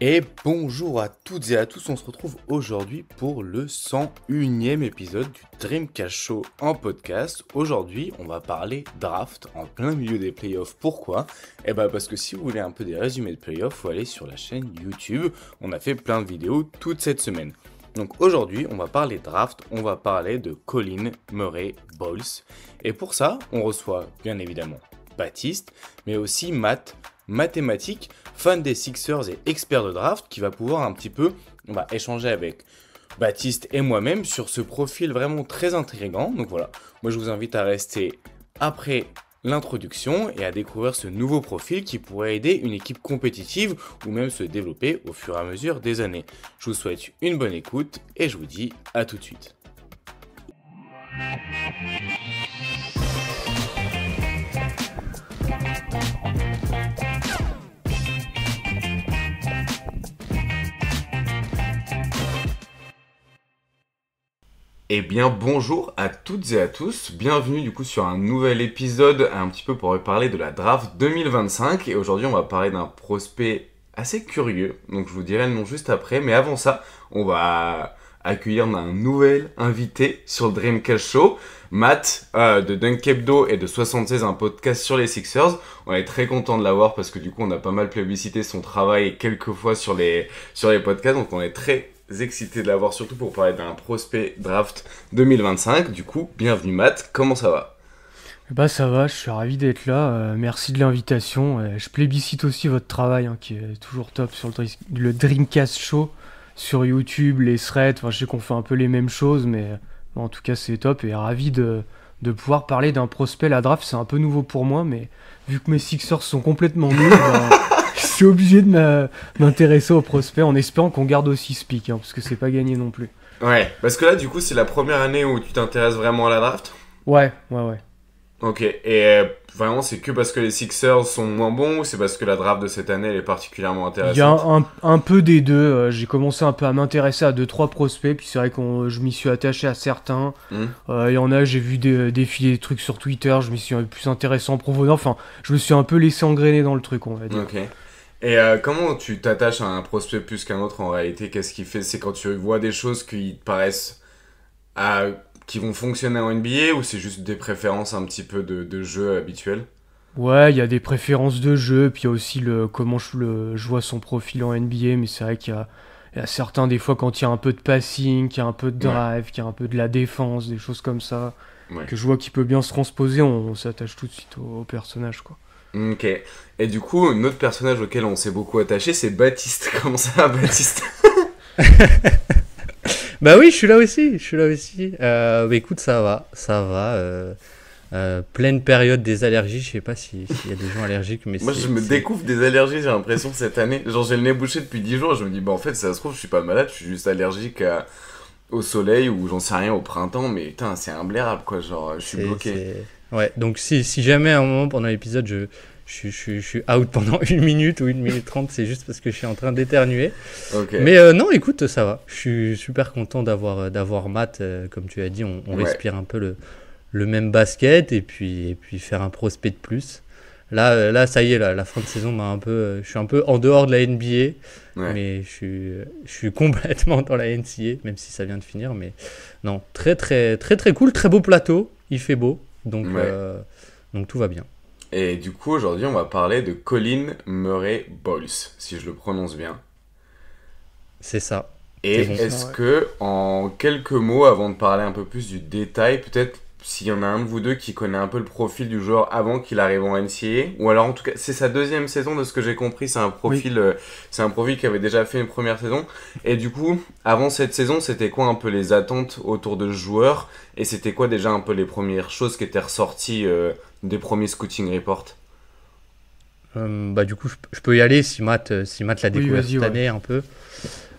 Et bonjour à toutes et à tous, on se retrouve aujourd'hui pour le 101e épisode du Dreamcast Show en podcast. Aujourd'hui, on va parler draft en plein milieu des playoffs. Pourquoi ? Parce que si vous voulez un peu des résumés de playoffs, il faut aller sur la chaîne YouTube. On a fait plein de vidéos toute cette semaine. Donc aujourd'hui, on va parler draft, on va parler de Colin Murray Bowles. Et pour ça, on reçoit bien évidemment Baptiste, mais aussi Matt, mathématique, fan des Sixers et expert de draft, qui va pouvoir un petit peu échanger avec Baptiste et moi-même sur ce profil vraiment très intriguant. Donc voilà, moi je vous invite à rester après l'introduction et à découvrir ce nouveau profil qui pourrait aider une équipe compétitive ou même se développer au fur et à mesure des années. Je vous souhaite une bonne écoute et je vous dis à tout de suite. Eh bien bonjour à toutes et à tous, bienvenue du coup sur un nouvel épisode un petit peu pour parler de la draft 2025 et aujourd'hui on va parler d'un prospect assez curieux, donc je vous dirai le nom juste après, mais avant ça on va accueillir un nouvel invité sur le Dreamcast Show, Matt de Dunk Hebdo et de 76, un podcast sur les Sixers. On est très content de l'avoir parce que du coup on a pas mal plébiscité son travail quelques fois sur les podcasts, donc on est très excité de l'avoir, surtout pour parler d'un prospect draft 2025. Du coup, bienvenue Matt, comment ça va ? Ça va, je suis ravi d'être là, merci de l'invitation. Je plébiscite aussi votre travail qui est toujours top sur le Dreamcast Show sur YouTube, les threads, je sais qu'on fait un peu les mêmes choses, mais en tout cas c'est top et ravi de pouvoir parler d'un prospect. La draft c'est un peu nouveau pour moi, mais vu que mes Sixers sont complètement nuls, je suis obligé de m'intéresser aux prospects en espérant qu'on garde aussi ce pick, parce que c'est pas gagné non plus. Ouais, parce que là du coup c'est la première année où tu t'intéresses vraiment à la draft ? Ouais. Ok, et vraiment c'est que parce que les Sixers sont moins bons ou c'est parce que la draft de cette année elle est particulièrement intéressante ? Il y a un peu des deux, j'ai commencé un peu à m'intéresser à 2-3 prospects, puis c'est vrai que je m'y suis attaché à certains. Il y en a, j'ai vu défiler des trucs sur Twitter, je m'y suis plus intéressé en profondeur, je me suis un peu laissé engrainer dans le truc, on va dire. Ok. Et comment tu t'attaches à un prospect plus qu'un autre en réalité ? Qu'est-ce qui fait ? C'est quand tu vois des choses qui te paraissent qui vont fonctionner en NBA ou c'est juste des préférences un petit peu de jeu habituel ? Ouais, il y a des préférences de jeu, puis il y a aussi comment je vois son profil en NBA, mais c'est vrai qu'il y a certains, des fois, quand il y a un peu de passing, qu'il y a un peu de drive, qu'il y a un peu de la défense, des choses comme ça, que je vois qui peut bien se transposer, on s'attache tout de suite au personnage, quoi. Ok. Et du coup, un autre personnage auquel on s'est beaucoup attaché, c'est Baptiste. Comment ça va, Baptiste ? Bah oui, je suis là aussi. Écoute, ça va. Pleine période des allergies, je sais pas s'il y a des gens allergiques, mais moi je me découvre des allergies, j'ai l'impression cette année, genre j'ai le nez bouché depuis 10 jours, je me dis en fait ça se trouve je suis pas malade, je suis juste allergique au soleil ou j'en sais rien au printemps, mais putain c'est imblairable quoi, genre je suis bloqué. Ouais, donc si jamais à un moment pendant l'épisode je suis out pendant 1 minute ou 1 minute 30, c'est juste parce que je suis en train d'éternuer. Okay. Mais non, écoute, ça va. Je suis super content d'avoir Matt, comme tu as dit, on respire un peu le même basket et puis faire un prospect de plus. Là ça y est, la fin de saison m'a un peu... je suis un peu en dehors de la NBA, mais je suis complètement dans la NCAA, même si ça vient de finir. Mais non, très très très très cool, très beau plateau, il fait beau, donc tout va bien. Et du coup, aujourd'hui, on va parler de Colin Murray Bowles, si je le prononce bien. C'est ça. Et est-ce que, en quelques mots, avant de parler un peu plus du détail, peut-être s'il y en a un de vous deux qui connaît un peu le profil du joueur avant qu'il arrive en NCAA, ou alors en tout cas, c'est sa deuxième saison de ce que j'ai compris, c'est un profil, c'est un profil qui avait déjà fait une première saison. Et du coup, avant cette saison, c'était quoi un peu les attentes autour de ce joueur ? Et c'était quoi déjà un peu les premières choses qui étaient ressorties des premiers scouting reports ? Du coup, je peux y aller si Matt l'a découvert cette année un peu.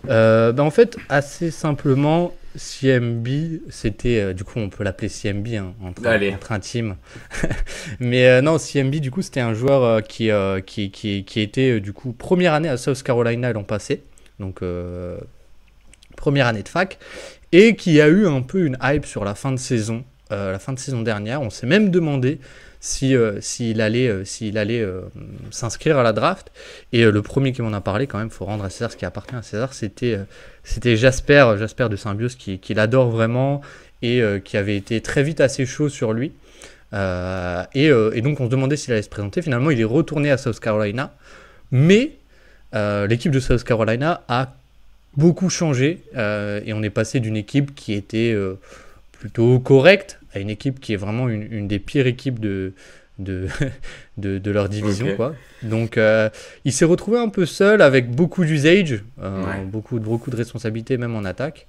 En fait, assez simplement, CMB, c'était, du coup, on peut l'appeler CMB entre intimes. Mais non, CMB, du coup, c'était un joueur qui était, du coup, première année à South Carolina l'an passé. Donc, première année de fac. Et qui a eu un peu une hype sur la fin de saison dernière. On s'est même demandé s'il allait s'inscrire à la draft. Et le premier qui m'en a parlé, quand même, faut rendre à César ce qui appartient à César, c'était Jasper de Symbiose, qui l'adore vraiment et qui avait été très vite assez chaud sur lui. Et donc on se demandait s'il allait se présenter. Finalement, il est retourné à South Carolina, mais l'équipe de South Carolina a beaucoup changé et on est passé d'une équipe qui était plutôt correcte à une équipe qui est vraiment une des pires équipes de leur division, Ok. quoi. Donc il s'est retrouvé un peu seul avec beaucoup d'usage, Ouais. beaucoup de responsabilités même en attaque.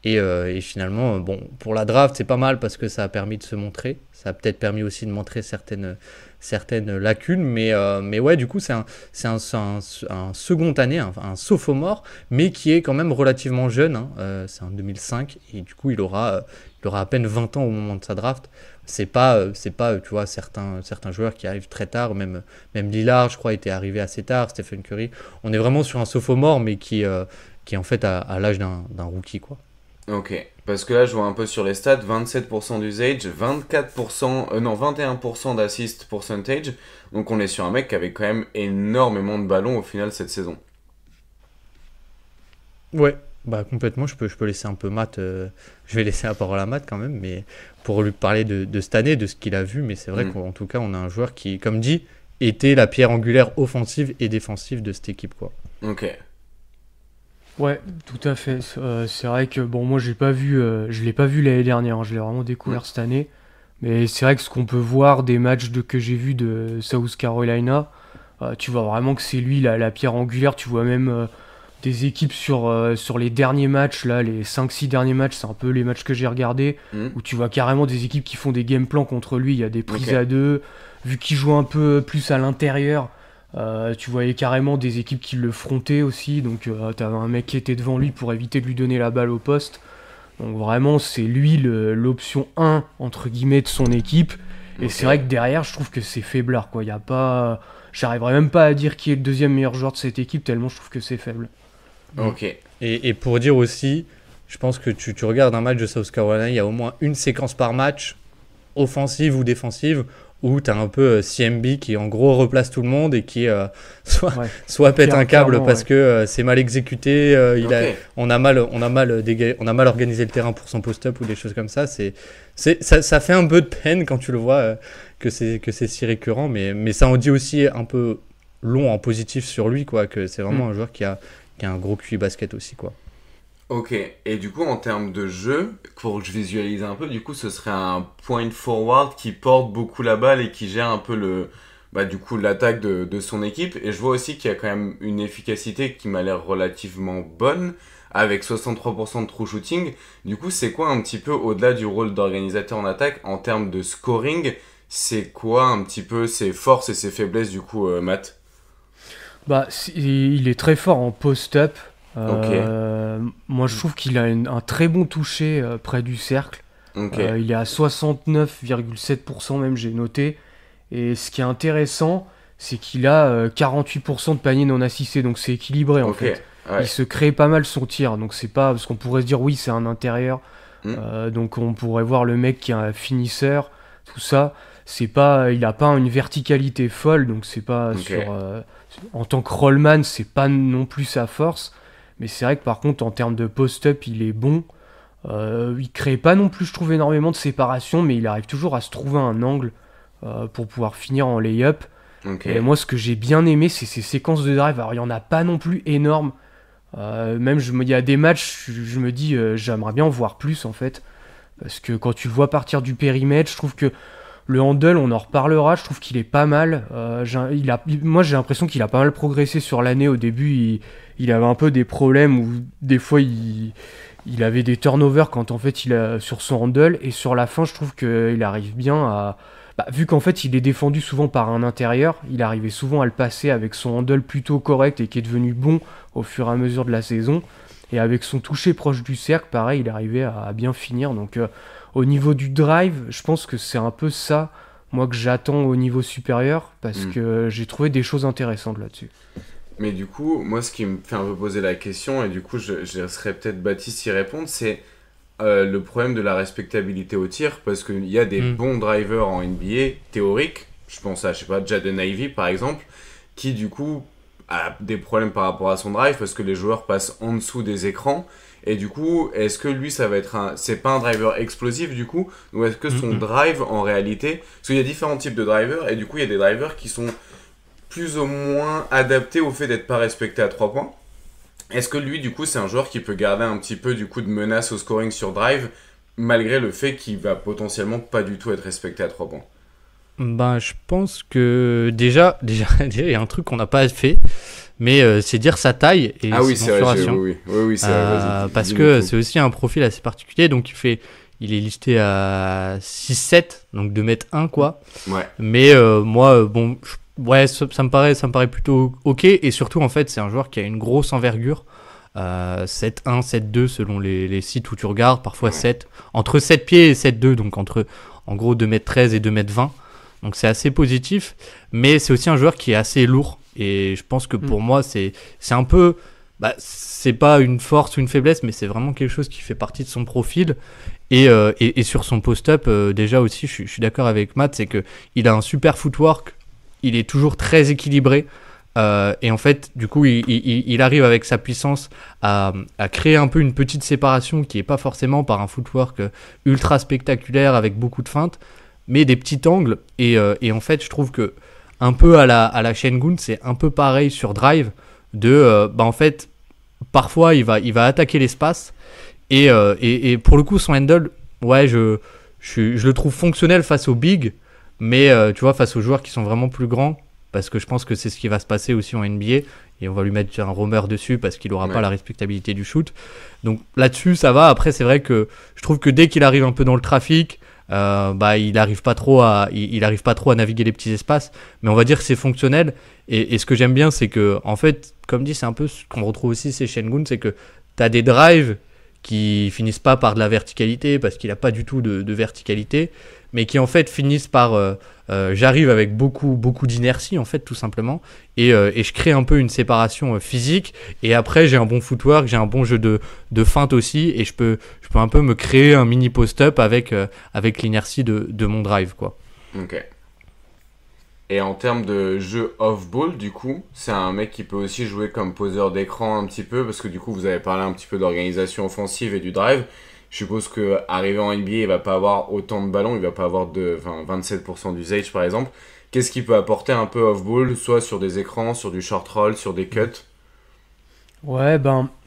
Et finalement, bon, pour la draft, c'est pas mal parce que ça a permis de se montrer. Ça a peut-être permis aussi de montrer certaines lacunes. Mais ouais, du coup, c'est un second année, un sophomore, mais qui est quand même relativement jeune. Hein. C'est en 2005. Et du coup, il aura à peine 20 ans au moment de sa draft. C'est pas, tu vois, certains joueurs qui arrivent très tard. Même Lillard, je crois, était arrivé assez tard. Stephen Curry. On est vraiment sur un sophomore, mais qui est en fait à l'âge d'un rookie, quoi. Ok, parce que là je vois un peu sur les stats, 27% d'usage, 21% d'assist percentage, donc on est sur un mec qui avait quand même énormément de ballons au final cette saison. Ouais, bah complètement, je peux laisser un peu Matt, je vais laisser la parole à Matt quand même, mais pour lui parler de cette année, de ce qu'il a vu, mais c'est vrai qu'en tout cas, on a un joueur qui, comme dit, était la pierre angulaire offensive et défensive de cette équipe, quoi. Ok, Ouais, tout à fait. C'est vrai que bon, moi je l'ai pas vu l'année dernière, hein, je l'ai vraiment découvert cette année. Mais c'est vrai que ce qu'on peut voir des matchs que j'ai vus de South Carolina, tu vois vraiment que c'est lui la pierre angulaire. Tu vois même des équipes sur les derniers matchs, là, les 5-6 derniers matchs, c'est un peu les matchs que j'ai regardés, Hmm. où tu vois carrément des équipes qui font des game plans contre lui. Il y a des prises Ok. à deux, vu qu'il joue un peu plus à l'intérieur. Tu voyais carrément des équipes qui le frontaient aussi, donc t'avais un mec qui était devant lui pour éviter de lui donner la balle au poste. Donc vraiment, c'est lui l'option 1, entre guillemets, de son équipe. Et Ok. c'est vrai que derrière, je trouve que c'est faiblard, quoi. Y a pas... J'arriverai même pas à dire qui est le deuxième meilleur joueur de cette équipe, tellement je trouve que c'est faible. Ok, Et pour dire aussi, je pense que tu regardes un match de South Carolina, il y a au moins une séquence par match, offensive ou défensive, où tu as un peu CMB qui en gros replace tout le monde et qui Ouais. soit pète un câble Clairement, parce ouais. que c'est mal exécuté, ok. on a mal organisé le terrain pour son post-up ou des choses comme ça. Ça fait un peu de peine quand tu le vois que c'est si récurrent, mais ça en dit aussi un peu long en positif sur lui, quoi, que c'est vraiment un joueur qui a un gros QI basket aussi, quoi. Ok, et du coup en termes de jeu, pour que je visualise un peu, du coup ce serait un point forward qui porte beaucoup la balle et qui gère un peu du coup l'attaque de son équipe. Et je vois aussi qu'il y a quand même une efficacité qui m'a l'air relativement bonne, avec 63% de true shooting. Du coup c'est quoi un petit peu au-delà du rôle d'organisateur en attaque, en termes de scoring, c'est quoi un petit peu ses forces et ses faiblesses du coup Matt? Bah, il est très fort en post-up. Ok, Moi, je trouve qu'il a un très bon toucher près du cercle. ok, Il est à 69,7% même, j'ai noté. Et ce qui est intéressant, c'est qu'il a 48% de panier non assisté, donc c'est équilibré en ok, fait. ouais. Il se crée pas mal son tir, donc c'est pas parce qu'on pourrait se dire oui, c'est un intérieur, Hmm. donc on pourrait voir le mec qui est un finisseur, tout ça. C'est pas, il a pas une verticalité folle, donc c'est pas Ok. sur. En tant que rollman, c'est pas non plus sa force. Mais c'est vrai que par contre, en termes de post-up, il est bon. Il crée pas non plus, je trouve, énormément de séparation, mais il arrive toujours à se trouver un angle pour pouvoir finir en lay-up. Ok. Et moi, ce que j'ai bien aimé, c'est ces séquences de drive. Alors, il y en a pas non plus énormes. Même, il y a des matchs, je me dis, j'aimerais bien en voir plus, en fait. Parce que quand tu le vois partir du périmètre, je trouve que le handle, on en reparlera, je trouve qu'il est pas mal. Moi, j'ai l'impression qu'il a pas mal progressé sur l'année. Au début, il avait un peu des problèmes où des fois, il avait des turnovers quand en fait, sur son handle. Et sur la fin, je trouve qu'il arrive bien à... Bah, vu qu'en fait, il est défendu souvent par un intérieur, il arrivait souvent à le passer avec son handle plutôt correct et qui est devenu bon au fur et à mesure de la saison. Et avec son toucher proche du cercle, pareil, il arrivait à bien finir. Donc, au niveau du drive, je pense que c'est un peu ça, moi, que j'attends au niveau supérieur, parce Mm. que j'ai trouvé des choses intéressantes là-dessus. Mais du coup, moi, ce qui me fait un peu poser la question, et du coup, je laisserai peut-être Baptiste y répondre, c'est le problème de la respectabilité au tir, parce qu'il y a des bons drivers en NBA théoriques, je pense à, je sais pas, Jaden Ivey par exemple, qui du coup a des problèmes par rapport à son drive, parce que les joueurs passent en dessous des écrans, et du coup, est-ce que lui, ça va être c'est pas un driver explosif du coup, ou est-ce que son drive en réalité, parce qu'il y a différents types de drivers, et du coup il y a des drivers qui sont plus ou moins adaptés au fait d'être pas respectés à 3 points. Est-ce que lui, du coup, c'est un joueur qui peut garder un petit peu du coup de menace au scoring sur drive, malgré le fait qu'il va potentiellement pas du tout être respecté à 3 points? Ben, je pense que déjà, il y a un truc qu'on n'a pas fait, mais c'est dire sa taille et oui, ses c'est vrai, mensurations. oui, c'est vrai, vas-y. Parce que c'est aussi un profil assez particulier, donc il est listé à 6'7", donc 2m1 quoi. Ouais. Mais moi, bon, ouais, ça me paraît plutôt ok, et surtout en fait, c'est un joueur qui a une grosse envergure. 7'1, 7'2 selon les sites où tu regardes, parfois 7, entre 7 pieds et 7'2, donc entre en gros 2m13 et 2m20. Donc c'est assez positif, mais c'est aussi un joueur qui est assez lourd. Et je pense que pour moi, c'est un peu... c'est pas une force ou une faiblesse, mais c'est vraiment quelque chose qui fait partie de son profil. Et sur son post-up, déjà aussi, je suis d'accord avec Matt, c'est qu'il a un super footwork, il est toujours très équilibré. Et en fait, du coup, il arrive avec sa puissance à créer un peu une petite séparation qui n'est pas forcément par un footwork ultra spectaculaire avec beaucoup de feintes, mais des petits angles. Et en fait, je trouve que un peu à la Şengün, c'est un peu pareil sur drive. En fait, parfois, il va attaquer l'espace. Et pour le coup, son handle, ouais, je le trouve fonctionnel face aux big, mais tu vois, face aux joueurs qui sont vraiment plus grands, parce que je pense que c'est ce qui va se passer aussi en NBA, et on va lui mettre un roamer dessus parce qu'il n'aura pas la respectabilité du shoot. Donc là-dessus, ça va. Après, c'est vrai que je trouve que dès qu'il arrive un peu dans le trafic, il n'arrive pas trop à naviguer les petits espaces, mais on va dire que c'est fonctionnel. Et ce que j'aime bien, c'est que, en fait, comme dit, c'est un peu ce qu'on retrouve aussi chez Şengün, c'est que tu as des drives qui finissent pas par de la verticalité parce qu'il n'a pas du tout de verticalité, mais qui en fait finissent par j'arrive avec beaucoup d'inertie en fait, tout simplement, et je crée un peu une séparation physique, et après j'ai un bon footwork, j'ai un bon jeu de feinte aussi, et je peux un peu me créer un mini post-up avec l'inertie de mon drive, quoi. Ok. Et en termes de jeu off-ball, du coup, c'est un mec qui peut aussi jouer comme poseur d'écran un petit peu, parce que du coup, vous avez parlé un petit peu d'organisation offensive et du drive. Je suppose qu'arrivé en NBA, il va pas avoir autant de ballons, il va pas avoir 27% d'usage par exemple. Qu'est-ce qu'il peut apporter un peu off-ball, soit sur des écrans, sur du short roll, sur des cuts? Ouais,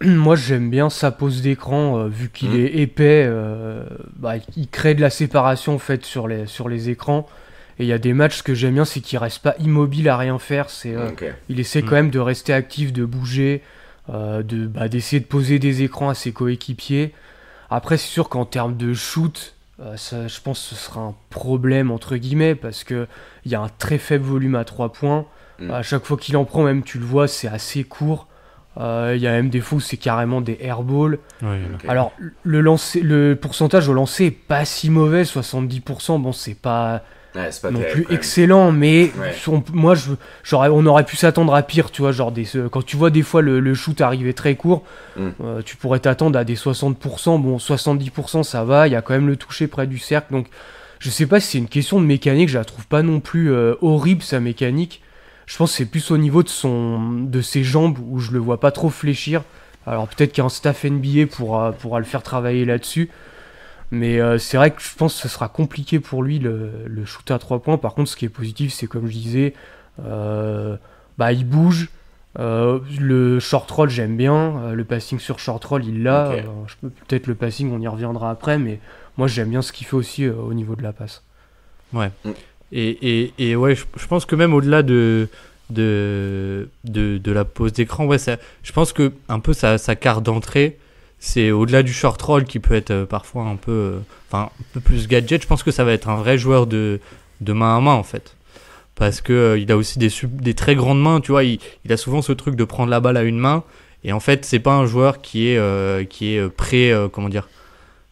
moi j'aime bien sa pose d'écran, vu qu'il est épais, il crée de la séparation en fait sur les écrans. Et il y a des matchs, ce que j'aime bien, c'est qu'il reste pas immobile à rien faire. Il essaie quand même de rester actif, de bouger, d'essayer de poser des écrans à ses coéquipiers. Après, c'est sûr qu'en termes de shoot, je pense que ce sera un problème, entre guillemets, parce qu'il y a un très faible volume à 3 points. À chaque fois qu'il en prend, même tu le vois, c'est assez court. Il y a même des fois où c'est carrément des airballs. Ouais, okay. Alors, le pourcentage au lancer est pas si mauvais, 70%. Bon, c'est pas non plus excellent, mais on aurait pu s'attendre à pire, tu vois, genre quand tu vois des fois le shoot arriver très court, tu pourrais t'attendre à des 60%, bon 70% ça va, il y a quand même le toucher près du cercle, donc je sais pas si c'est une question de mécanique, je la trouve pas non plus horrible sa mécanique, je pense que c'est plus au niveau de ses jambes où je le vois pas trop fléchir, alors peut-être qu'un staff NBA pourra le faire travailler là-dessus. Mais c'est vrai que je pense que ce sera compliqué pour lui le shoot à 3 points. Par contre, ce qui est positif, c'est comme je disais, il bouge. Le short roll, j'aime bien. Le passing sur short roll, il l'a. Okay. Peut-être le passing, on y reviendra après. Mais moi, j'aime bien ce qu'il fait aussi au niveau de la passe. Ouais. Et ouais, je pense que même au-delà de la pose d'écran, ouais, je pense que un peu sa carte d'entrée, c'est au-delà du short roll qui peut être parfois un peu plus gadget. Je pense que ça va être un vrai joueur de main à main en fait, parce que il a aussi des très grandes mains, tu vois, il a souvent ce truc de prendre la balle à une main, et en fait c'est pas un joueur qui est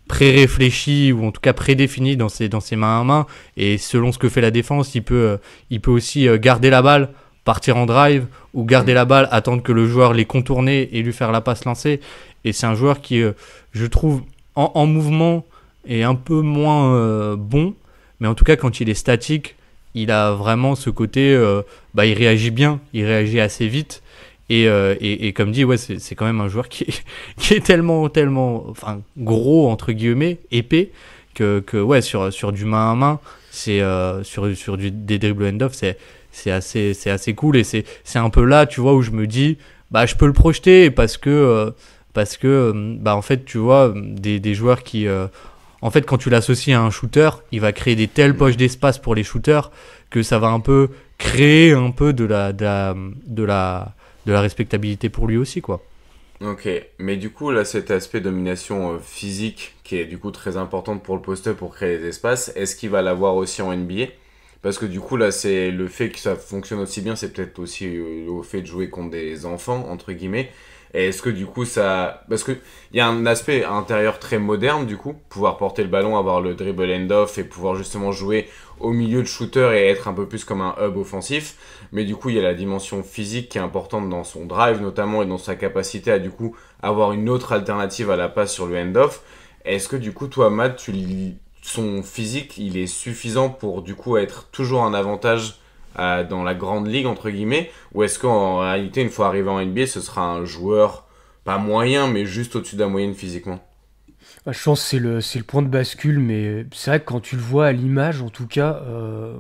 pré-réfléchi, ou en tout cas prédéfini dans ses mains à main, et selon ce que fait la défense, il peut aussi garder la balle, partir en drive, ou garder la balle, attendre que le joueur l'ait contourné et lui faire la passe lancée. Et c'est un joueur qui, je trouve, en mouvement est un peu moins bon, mais en tout cas quand il est statique, il a vraiment ce côté, il réagit bien, il réagit assez vite. Et comme dit, ouais, c'est quand même un joueur qui est tellement, enfin, gros, entre guillemets, épais, que ouais, sur du main à main, sur des dribble end-off, c'est assez cool. Et c'est un peu là, tu vois, où je me dis, je peux le projeter parce que en fait, tu vois, des joueurs qui... en fait, quand tu l'associes à un shooter, il va créer des telles poches d'espace pour les shooters que ça va un peu créer un peu de la respectabilité pour lui aussi, quoi. Ok, mais du coup, là, cet aspect domination physique qui est du coup très importante pour le post-up pour créer des espaces, est-ce qu'il va l'avoir aussi en NBA? Parce que du coup, là, c'est le fait que ça fonctionne aussi bien, c'est peut-être aussi au fait de jouer contre des enfants, entre guillemets. Et est-ce que du coup, ça... Parce qu'il y a un aspect intérieur très moderne, du coup, pouvoir porter le ballon, avoir le dribble end-off et pouvoir justement jouer au milieu de shooter et être un peu plus comme un hub offensif. Mais du coup, il y a la dimension physique qui est importante dans son drive notamment et dans sa capacité à du coup avoir une autre alternative à la passe sur le end-off. Est-ce que du coup, toi, Matt, son physique, il est suffisant pour du coup être toujours un avantage dans la grande ligue, entre guillemets, ou est-ce qu'en réalité, une fois arrivé en NBA, ce sera un joueur, pas moyen, mais juste au-dessus de la moyenne physiquement? Je pense que c'est le point de bascule, mais c'est vrai que quand tu le vois à l'image, en tout cas,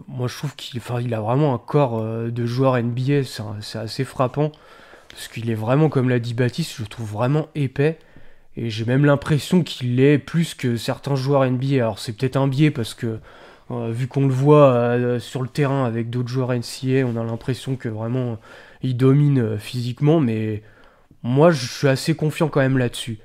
moi je trouve il a vraiment un corps de joueur NBA, c'est assez frappant, parce qu'il est vraiment, comme l'a dit Baptiste, je le trouve vraiment épais, et j'ai même l'impression qu'il est plus que certains joueurs NBA. Alors c'est peut-être un biais, parce que vu qu'on le voit sur le terrain avec d'autres joueurs NCAA, on a l'impression que vraiment il domine physiquement, mais moi je suis assez confiant quand même là-dessus.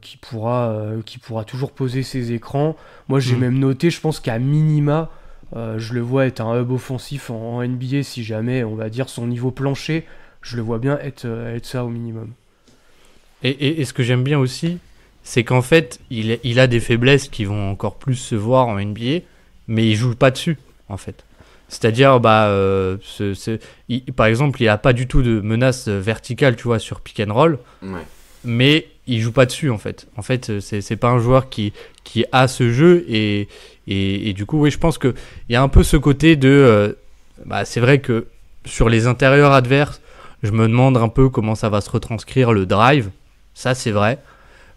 Qui pourra toujours poser ses écrans. Moi j'ai même noté, je pense qu'à minima, je le vois être un hub offensif en NBA si jamais, on va dire, son niveau plancher, je le vois bien être ça au minimum. Et ce que j'aime bien aussi, c'est qu'en fait, il a des faiblesses qui vont encore plus se voir en NBA, mais il joue pas dessus, en fait. C'est-à-dire, par exemple, il a pas du tout de menace verticale, tu vois, sur pick and roll. Ouais. Mais il joue pas dessus, en fait. En fait, c'est pas un joueur qui a ce jeu. Et du coup, oui, je pense qu'il y a un peu ce côté de... c'est vrai que sur les intérieurs adverses, je me demande un peu comment ça va se retranscrire le drive. Ça, c'est vrai.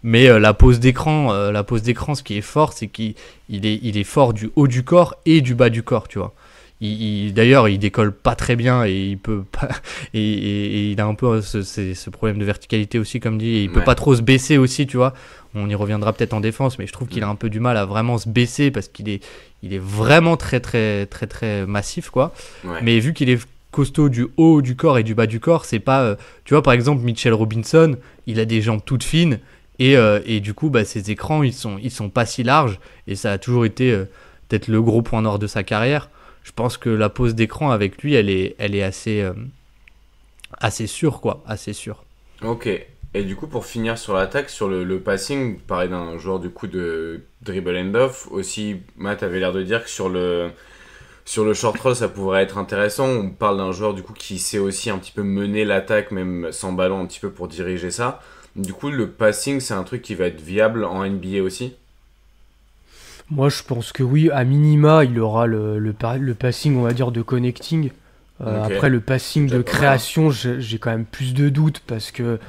Mais la pose d'écran, ce qui est fort, c'est qu'il est fort du haut du corps et du bas du corps, tu vois. D'ailleurs, il décolle pas très bien et il peut pas, et il a un peu ce problème de verticalité aussi, comme dit, et il peut pas trop se baisser aussi, tu vois. On y reviendra peut-être en défense, mais je trouve qu'il a un peu du mal à vraiment se baisser parce qu'il est vraiment très très très très massif, quoi. Ouais. Mais vu qu'il est costaud du haut du corps et du bas du corps, c'est pas, tu vois, par exemple Mitchell Robinson, il a des jambes toutes fines et du coup, ses écrans ils sont pas si larges et ça a toujours été peut-être le gros point noir de sa carrière. Je pense que la pose d'écran avec lui, elle est assez sûre, quoi. Assez sûre. Ok. Et du coup, pour finir sur l'attaque, sur le passing, pareil d'un joueur du coup de dribble end-off, aussi, Matt avait l'air de dire que sur le short roll, ça pourrait être intéressant. On parle d'un joueur du coup qui sait aussi un petit peu mener l'attaque, même sans ballon, un petit peu pour diriger ça. Du coup, le passing, c'est un truc qui va être viable en NBA aussi? Moi je pense que oui, à minima, il aura le passing, on va dire, de connecting. Ok. Après, le passing de création, j'ai quand même plus de doutes parce que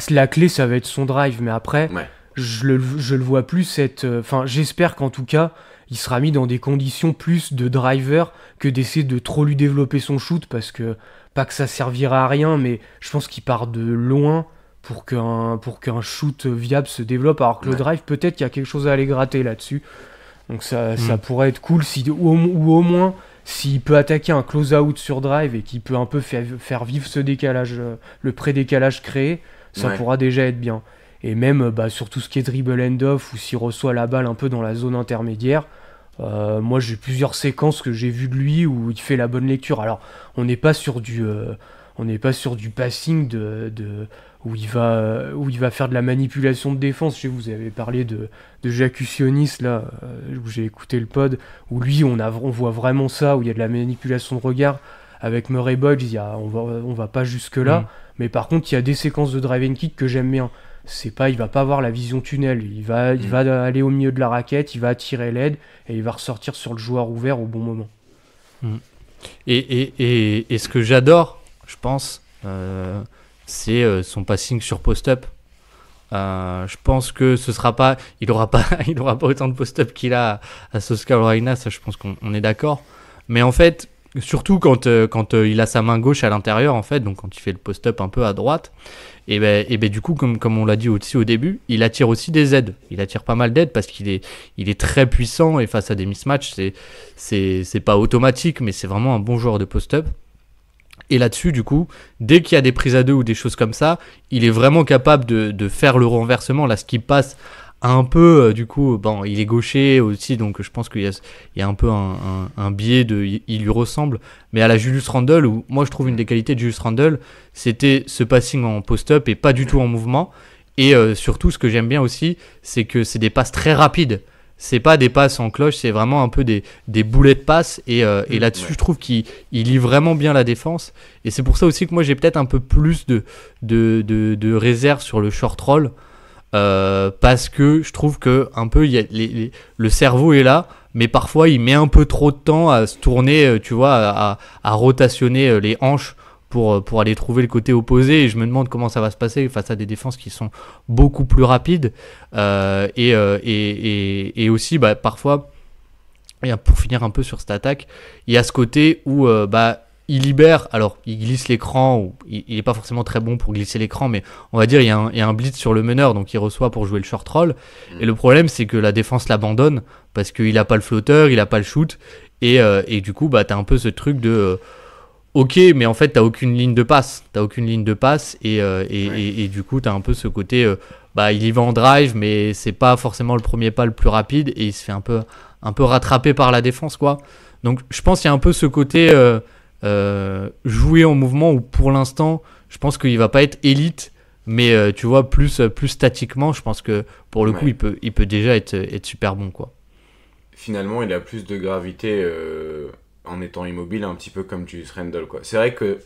la clé, ça va être son drive. Mais après, Ouais. je le vois plus être... Enfin, j'espère qu'en tout cas, il sera mis dans des conditions plus de driver que d'essayer de trop lui développer son shoot parce que, pas que ça servira à rien, mais je pense qu'il part de loin pour qu'un shoot viable se développe. Alors que le drive, peut-être qu'il y a quelque chose à aller gratter là-dessus. Donc ça pourrait être cool ou au moins s'il peut attaquer un close-out sur drive et qu'il peut un peu faire vivre ce décalage, le pré-décalage créé, ça pourra déjà être bien. Et même sur tout ce qui est dribble end-off ou s'il reçoit la balle un peu dans la zone intermédiaire, moi j'ai plusieurs séquences que j'ai vues de lui où il fait la bonne lecture. Alors on n'est pas sur du passing où il va faire de la manipulation de défense. Je sais, vous avez parlé de Jacques Ionis là, où j'ai écouté le pod, où lui on voit vraiment ça, où il y a de la manipulation de regard. Avec Murray Boyd, on va pas jusque là, mais par contre il y a des séquences de drive and kick que j'aime bien. il va pas avoir la vision tunnel. Il va aller au milieu de la raquette, il va attirer l'aide et il va ressortir sur le joueur ouvert au bon moment. Et ce que j'adore, je pense, c'est son passing sur post-up. Je pense que il aura pas autant de post-up qu'il a à South Carolina, ça je pense qu'on est d'accord. Mais en fait, surtout quand il a sa main gauche à l'intérieur, en fait, donc quand il fait le post-up un peu à droite, et ben du coup, comme on l'a dit aussi au début, il attire aussi des aides. Il attire pas mal d'aides parce qu'il est très puissant et face à des mismatchs, c'est pas automatique, mais c'est vraiment un bon joueur de post-up. Et là-dessus, du coup, dès qu'il y a des prises à deux ou des choses comme ça, il est vraiment capable de faire le renversement. Là, ce qui passe un peu, du coup, bon, il est gaucher aussi, donc je pense qu'il y a un peu un biais il lui ressemble. Mais à la Julius Randle, où moi je trouve une des qualités de Julius Randle, c'était ce passing en post-up et pas du tout en mouvement. Et surtout, ce que j'aime bien aussi, c'est que c'est des passes très rapides. C'est pas des passes en cloche, c'est vraiment un peu des boulets de passes. Et là-dessus, je trouve qu'il lit vraiment bien la défense. Et c'est pour ça aussi que moi, j'ai peut-être un peu plus de réserve sur le short roll. Parce que je trouve que un peu, le cerveau est là, mais parfois, il met un peu trop de temps à se tourner, tu vois, à rotationner les hanches pour aller trouver le côté opposé. Et je me demande comment ça va se passer face à des défenses qui sont beaucoup plus rapides. Et aussi, parfois, et pour finir un peu sur cette attaque, il y a ce côté où il libère, alors il glisse l'écran, ou il n'est pas forcément très bon pour glisser l'écran, mais on va dire il y a un blitz sur le meneur, donc il reçoit pour jouer le short roll. Et le problème, c'est que la défense l'abandonne parce qu'il n'a pas le flotteur, il n'a pas le shoot, et du coup, tu as un peu ce truc de ok, mais en fait, tu n'as aucune ligne de passe, et du coup, tu as un peu ce côté, il y va en drive, mais c'est pas forcément le premier pas le plus rapide, et il se fait un peu rattraper par la défense, quoi. Donc, je pense qu'il y a un peu ce côté jouer en mouvement où pour l'instant je pense qu'il va pas être élite, mais tu vois, plus statiquement, je pense que pour le coup il peut déjà être super bon, quoi. Finalement, il a plus de gravité en étant immobile, un petit peu comme Julius Randle, quoi. C'est vrai que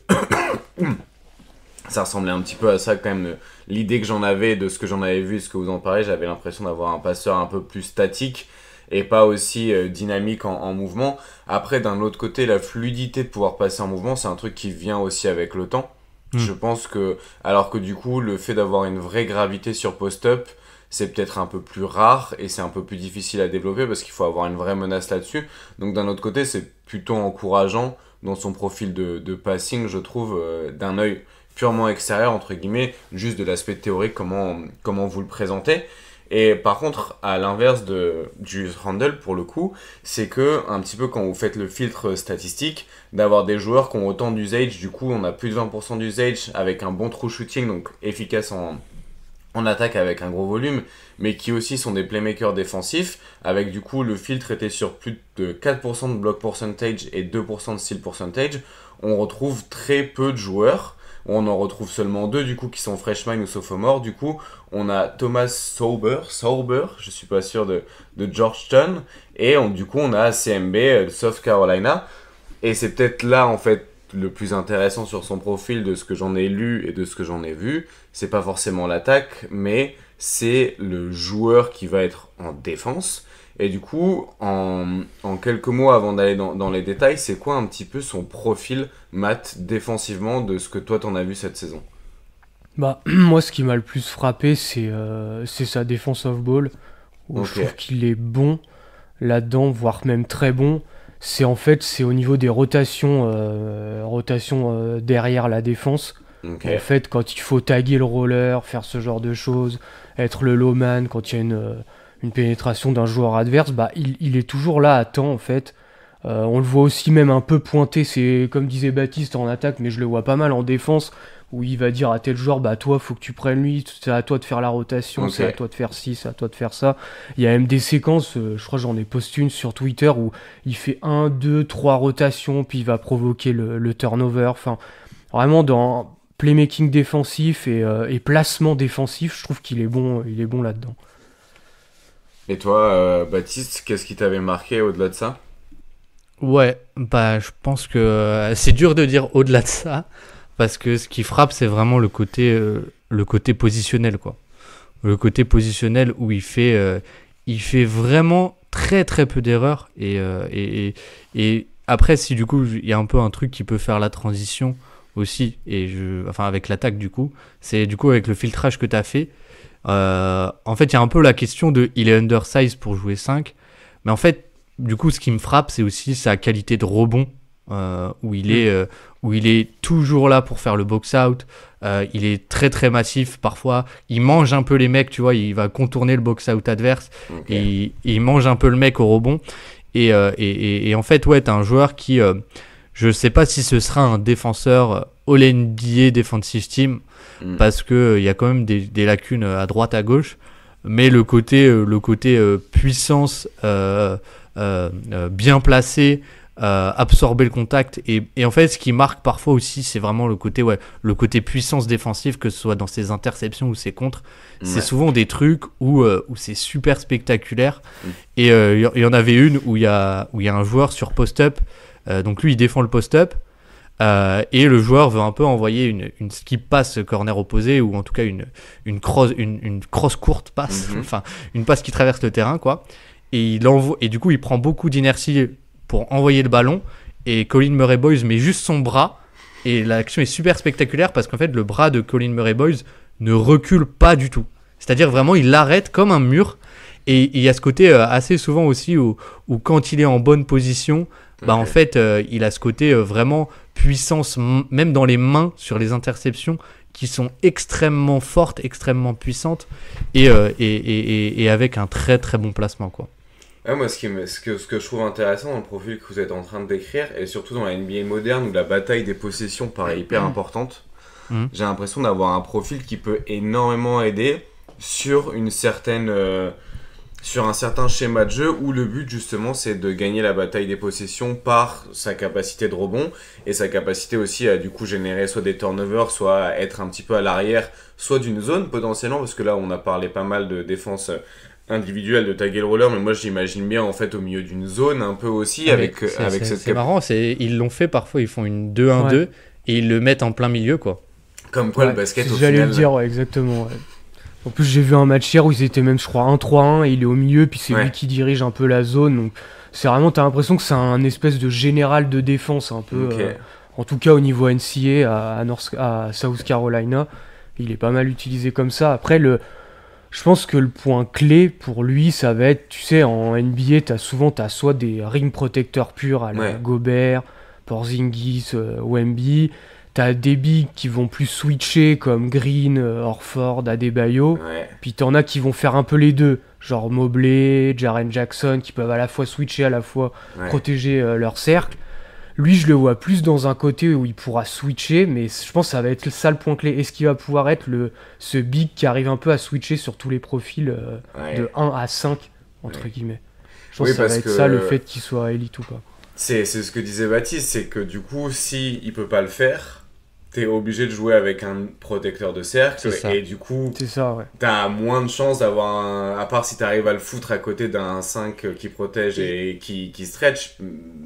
ça ressemblait un petit peu à ça quand même, l'idée que j'en avais de ce que j'en avais vu, ce que vous en parlez. J'avais l'impression d'avoir un passeur un peu plus statique et pas aussi dynamique en mouvement. Après, d'un autre côté, la fluidité de pouvoir passer en mouvement, c'est un truc qui vient aussi avec le temps. Je pense que, alors que du coup, le fait d'avoir une vraie gravité sur post-up, c'est peut-être un peu plus rare et c'est un peu plus difficile à développer parce qu'il faut avoir une vraie menace là-dessus. Donc d'un autre côté, c'est plutôt encourageant dans son profil de passing, je trouve, d'un œil purement extérieur, entre guillemets, juste de l'aspect théorique, comment vous le présentez. Et par contre, à l'inverse de Julius Randle, pour le coup, c'est que, un petit peu quand vous faites le filtre statistique, d'avoir des joueurs qui ont autant d'usage, du coup on a plus de 20% d'usage avec un bon true shooting, donc efficace en attaque avec un gros volume, mais qui aussi sont des playmakers défensifs, avec du coup le filtre était sur plus de 4% de block percentage et 2% de steal percentage. On retrouve très peu de joueurs. On en retrouve seulement 2 du coup qui sont freshman ou sophomore. Du coup, on a Thomas Sauber, je suis pas sûr de Georgetown, et du coup on a CMB de South Carolina. Et c'est peut-être là en fait le plus intéressant sur son profil de ce que j'en ai lu et de ce que j'en ai vu. C'est pas forcément l'attaque, mais c'est le joueur qui va être en défense. Et du coup, en quelques mots avant d'aller dans les détails, c'est quoi un petit peu son profil, Matt, défensivement, de ce que toi t'en as vu cette saison ? Moi, ce qui m'a le plus frappé, c'est sa défense off-ball, où je trouve qu'il est bon là-dedans, voire même très bon. C'est au niveau des rotations derrière la défense. En fait, quand il faut taguer le roller, faire ce genre de choses, être le low man, quand il y a une pénétration d'un joueur adverse, il est toujours là à temps, en fait. On le voit aussi même un peu pointer, c'est comme disait Baptiste en attaque, mais je le vois pas mal en défense, où il va dire à tel joueur, toi faut que tu prennes lui, c'est à toi de faire la rotation, c'est à toi de faire ci, c'est à toi de faire ça. Il y a même des séquences, je crois que j'en ai posté une sur Twitter, où il fait 1, 2, 3 rotations, puis il va provoquer le turnover. Enfin, vraiment dans playmaking défensif et placement défensif, je trouve qu'il est bon là-dedans. Et toi, Baptiste, qu'est-ce qui t'avait marqué au-delà de ça ? Ouais, je pense que c'est dur de dire au-delà de ça, parce que ce qui frappe, c'est vraiment le côté positionnel, quoi. le côté positionnel où il fait vraiment très très peu d'erreurs. Et après, si du coup, il y a un peu un truc qui peut faire la transition aussi, enfin avec l'attaque du coup, c'est du coup avec le filtrage que tu as fait. En fait, il y a un peu la question de il est undersize pour jouer 5, mais en fait, du coup, ce qui me frappe, c'est aussi sa qualité de rebond, où il est toujours là pour faire le box-out. Il est très très massif parfois. Il mange un peu les mecs, tu vois, il va contourner le box-out adverse. Et il mange un peu le mec au rebond. Et en fait, ouais, t'as un joueur qui, je sais pas si ce sera un défenseur All-NBA Defensive Team, parce qu'il y a quand même des lacunes à droite à gauche. Mais le côté puissance, bien placé, absorber le contact et en fait ce qui marque parfois aussi c'est vraiment le côté puissance défensive, que ce soit dans ses interceptions ou ses contres. C'est souvent des trucs où c'est super spectaculaire. Et il y en avait une où il y a un joueur sur post-up, donc lui il défend le post-up, et le joueur veut un peu envoyer une skip pass corner opposé, ou en tout cas une cross courte passe, enfin une passe qui traverse le terrain quoi, et il envoie, et du coup il prend beaucoup d'inertie pour envoyer le ballon, et Colin Murray-Boyles met juste son bras, et l'action est super spectaculaire parce qu'en fait le bras de Colin Murray-Boyles ne recule pas du tout, c'est-à-dire vraiment il l'arrête comme un mur. Et il y a ce côté assez souvent aussi où quand il est en bonne position, en fait il a ce côté vraiment puissance, même dans les mains sur les interceptions, qui sont extrêmement fortes, extrêmement puissantes, et avec un très très bon placement quoi. Ouais, moi, ce que je trouve intéressant dans le profil que vous êtes en train de décrire, et surtout dans la NBA moderne où la bataille des possessions paraît hyper importante, j'ai l'impression d'avoir un profil qui peut énormément aider sur sur un certain schéma de jeu où le but justement c'est de gagner la bataille des possessions par sa capacité de rebond et sa capacité aussi à du coup générer soit des turnovers, soit à être un petit peu à l'arrière, soit d'une zone potentiellement, parce que là on a parlé pas mal de défense individuelle de taguer le roller, mais moi j'imagine bien en fait au milieu d'une zone un peu aussi avec cette c'est marrant, ils l'ont fait parfois, ils font une 2-1-2 et ils le mettent en plein milieu quoi. Comme quoi le basket au final. J'allais le dire, exactement. Ouais. En plus, j'ai vu un match hier où ils étaient même, je crois, 1-3-1 et il est au milieu, puis c'est lui qui dirige un peu la zone. Donc, c'est vraiment, t'as l'impression que c'est un espèce de général de défense, un peu. En tout cas, au niveau NCAA à South Carolina, il est pas mal utilisé comme ça. Après, je pense que le point clé pour lui, ça va être, tu sais, en NBA, t'as soit des rim protecteurs purs à la Gobert, Porzingis, Wemby. T'as des bigs qui vont plus switcher comme Green, Horford, Adebayo. Puis t'en as qui vont faire un peu les deux. Genre Mobley, Jaren Jackson, qui peuvent à la fois switcher, à la fois protéger leur cercle. Lui, je le vois plus dans un côté où il pourra switcher, mais je pense que ça va être ça le point clé. Est-ce qu'il va pouvoir être ce big qui arrive un peu à switcher sur tous les profils de 1 à 5, entre guillemets. Je pense que ça va être ça, le fait qu'il soit élite ou pas. C'est ce que disait Baptiste, c'est que du coup, si il peut pas le faire, t'es obligé de jouer avec un protecteur de cercle, et du coup t'as moins de chances d'avoir à part si t'arrives à le foutre à côté d'un 5 qui protège et qui stretch,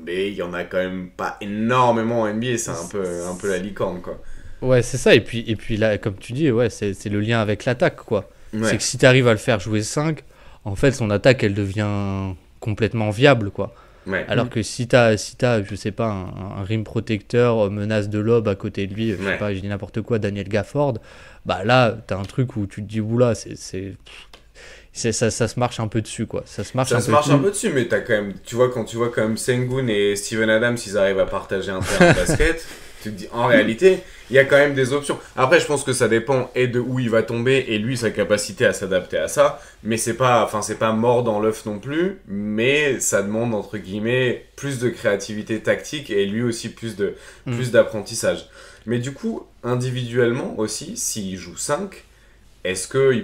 mais il y en a quand même pas énormément en NBA, c'est un peu la licorne quoi. Ouais, c'est ça, et puis là comme tu dis, c'est le lien avec l'attaque quoi. C'est que si t'arrives à le faire jouer 5, en fait son attaque elle devient complètement viable quoi. Alors que si t'as je sais pas un rim protecteur, menace de lob à côté de lui, je sais pas, je dis n'importe quoi, Daniel Gafford, là t'as un truc où tu te dis oula, ça se marche un peu dessus quoi. Ça se marche un peu dessus, mais t'as quand même, quand tu vois quand même Sengun et Steven Adams, ils arrivent à partager un terrain de basket. Tu te dis, en réalité, il y a quand même des options. Après, je pense que ça dépend et de où il va tomber et lui, sa capacité à s'adapter à ça. Mais c'est pas mort dans l'œuf non plus. Mais ça demande, entre guillemets, plus de créativité tactique et lui aussi plus d'apprentissage. Mais du coup, individuellement aussi, s'il joue 5, est-ce que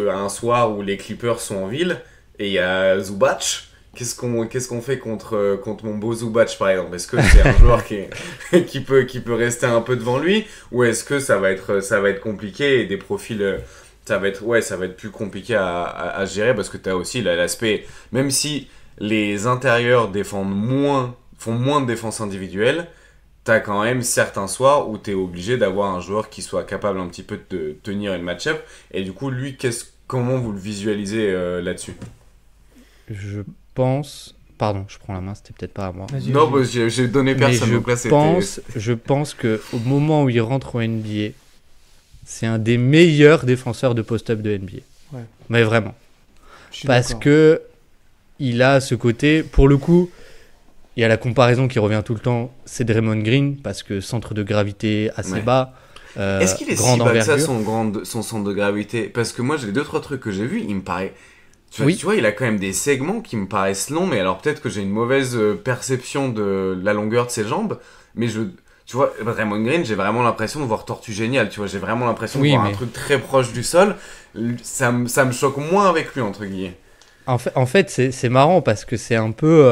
un soir où les Clippers sont en ville et il y a Zubac, qu'est-ce qu'on fait contre mon beau Zubac par exemple? Est-ce que c'est un joueur qui peut rester un peu devant lui, ou est-ce que ça va être compliqué et des profils ça va être plus compliqué à gérer, parce que tu as aussi l'aspect, même si les intérieurs font moins de défense individuelle, t'as quand même certains soirs où t'es obligé d'avoir un joueur qui soit capable un petit peu de tenir une match-up. Et du coup, lui, comment vous le visualisez là-dessus? Je pense... Pardon, je prends la main, c'était peut-être pas à moi. Vas-y, Non, vas-y. bah, j'ai donné personne, donc là, Je pense qu'au moment où il rentre au NBA, c'est un des meilleurs défenseurs de post-up de NBA. Ouais. Mais vraiment. Je suis Parce d'accord. que il a ce côté, pour le coup, il y a la comparaison qui revient tout le temps, c'est Draymond Green, parce que centre de gravité assez Ouais. bas, Est-ce qu'il est grande si bas que ça, envergure. son centre de gravité? Parce que moi, j'ai 2-3 trucs que j'ai vus, il me paraît... Oui. Tu vois, il a quand même des segments qui me paraissent longs, mais alors peut-être que j'ai une mauvaise perception de la longueur de ses jambes, mais tu vois, Draymond Green, j'ai vraiment l'impression de voir Tortue Géniale, tu vois, j'ai vraiment l'impression de Oui, voir un mais- truc très proche du sol, ça me choque moins avec lui, entre guillemets. En fait c'est marrant parce que c'est un peu.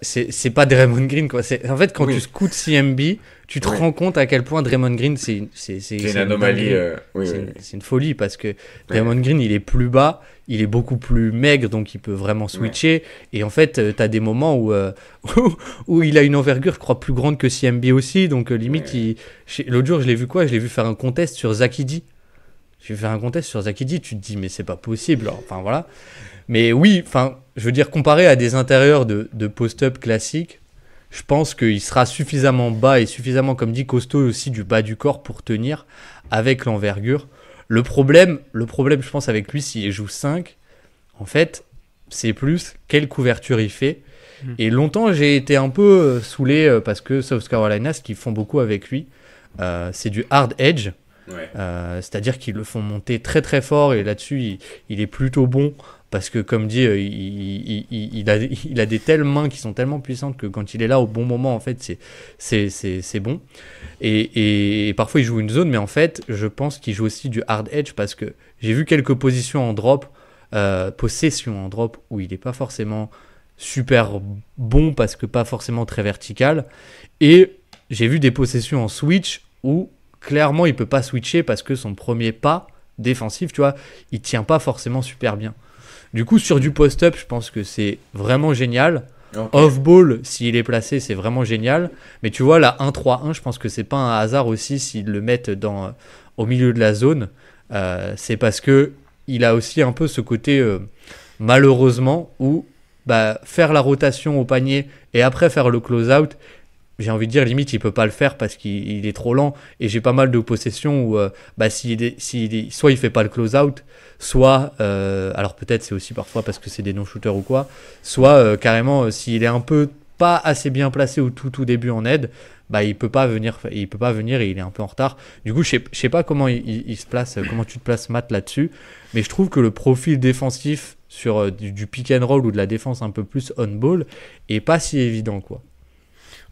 C'est pas Draymond Green, quoi. En fait, quand Oui. tu scoutes CMB, tu te Oui. rends compte à quel point Draymond Green, c'est une anomalie, dinguerie. oui, C'est oui. c'est une folie parce que Draymond Green, il est plus bas, il est beaucoup plus maigre, donc il peut vraiment switcher. Et en fait, t'as des moments où il a une envergure, je crois, plus grande que CMB aussi. Donc limite, l'autre jour, je l'ai vu quoi? Je l'ai vu faire un contest sur Zakidi. J'ai fait un contest sur Zakidi, tu te dis, mais c'est pas possible. Alors, enfin, voilà. Mais oui, enfin, je veux dire, comparé à des intérieurs de post-up classiques, je pense qu'il sera suffisamment bas et suffisamment, comme dit, costaud aussi du bas du corps pour tenir avec l'envergure. Le problème, je pense, avec lui, s'il joue 5, en fait, c'est plus quelle couverture il fait. Et longtemps, j'ai été un peu saoulé parce que South Carolina, ce qu'ils font beaucoup avec lui, c'est du hard edge. Ouais. C'est-à-dire qu'ils le font monter très très fort et là-dessus, il est plutôt bon. Parce que, comme dit, il a des telles mains qui sont tellement puissantes que quand il est là au bon moment, en fait, c'est bon. Et parfois, il joue une zone, mais en fait, je pense qu'il joue aussi du hard edge parce que j'ai vu quelques positions en drop, possessions en drop, où il n'est pas forcément super bon parce que pas forcément très vertical. Et j'ai vu des possessions en switch où clairement, il peut pas switcher parce que son premier pas défensif, tu vois, il tient pas forcément super bien. Du coup, sur du post-up, je pense que c'est vraiment génial. Ok. Off-ball, s'il est placé, c'est vraiment génial. Mais tu vois, la 1-3-1, je pense que c'est pas un hasard aussi s'ils le mettent au milieu de la zone. C'est parce que il a aussi un peu ce côté, malheureusement, où faire la rotation au panier et après faire le close-out, j'ai envie de dire, limite, il peut pas le faire parce qu'il est trop lent. Et j'ai pas mal de possessions où, soit il fait pas le close-out, soit, alors peut-être c'est aussi parfois parce que c'est des non-shooters ou quoi, soit carrément, s'il est un peu pas assez bien placé au tout début en aide, il peut pas venir et il est un peu en retard. Du coup, je sais pas comment il se place, comment tu te places, Matt, là-dessus, mais je trouve que le profil défensif sur du pick and roll ou de la défense un peu plus on-ball est pas si évident, quoi.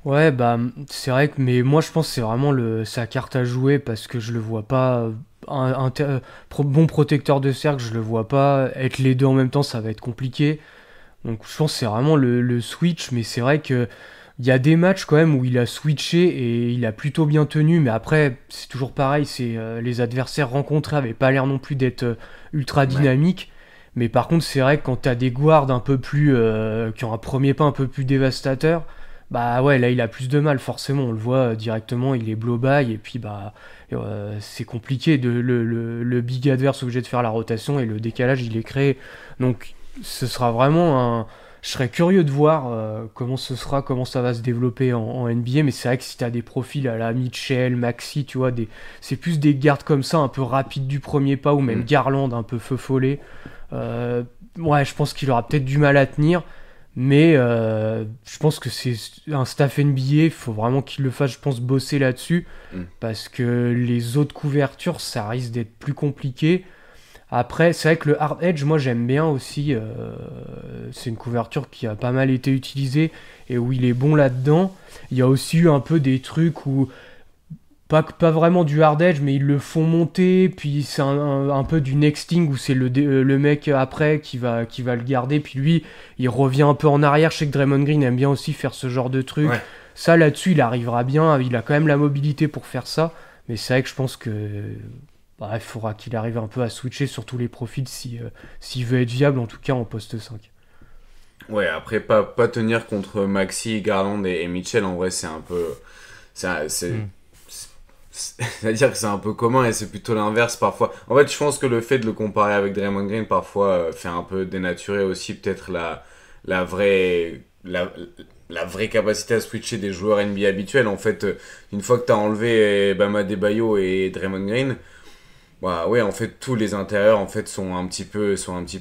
Ouais, bah, c'est vrai que, mais moi je pense que c'est vraiment sa carte à jouer parce que je le vois pas, bon protecteur de cercle, je le vois pas, être les deux en même temps, ça va être compliqué. Donc je pense que c'est vraiment le switch, mais c'est vrai que il y a des matchs quand même où il a switché et il a plutôt bien tenu, mais après, c'est toujours pareil, les adversaires rencontrés avaient pas l'air non plus d'être ultra dynamiques. Mais par contre, c'est vrai que quand t'as des guards un peu plus, qui ont un premier pas un peu plus dévastateur, bah ouais, là il a plus de mal, forcément, on le voit directement, il est blow-by, et puis c'est compliqué, le big adverse obligé de faire la rotation, et le décalage il est créé. Donc ce sera vraiment je serais curieux de voir comment ça va se développer en NBA, mais c'est vrai que si t'as des profils à la Mitchell, Maxi, tu vois, c'est plus des gardes comme ça, un peu rapides du premier pas, ou même Garland, un peu feu follet. Ouais, je pense qu'il aura peut-être du mal à tenir. Mais je pense que c'est un staff NBA, il faut vraiment qu'il le fasse, je pense, bosser là-dessus. Parce que les autres couvertures, ça risque d'être plus compliqué. Après, c'est vrai que le hard edge, moi j'aime bien aussi. C'est une couverture qui a pas mal été utilisée et où il est bon là-dedans. Il y a aussi eu un peu des trucs où pas vraiment du hard edge, mais ils le font monter, puis c'est un peu du nexting où c'est le mec après qui va le garder, puis lui il revient un peu en arrière. Je sais que Draymond Green aime bien aussi faire ce genre de truc. Ouais. Ça là-dessus il arrivera bien, il a quand même la mobilité pour faire ça, mais c'est vrai que je pense que il faudra qu'il arrive un peu à switcher sur tous les profils s'il veut être viable, en tout cas en poste 5. Ouais, après, pas tenir contre Maxi, Garland et Mitchell, en vrai, c'est un peu c'est- c'est-à-dire que c'est un peu commun et c'est plutôt l'inverse parfois. En fait, je pense que le fait de le comparer avec Draymond Green parfois fait un peu dénaturer aussi peut-être la vraie la vraie capacité à switcher des joueurs NBA habituels. En fait, une fois que tu as enlevé Bam Adebayo et Draymond Green, bah ouais, en fait, tous les intérieurs en fait sont un petit peu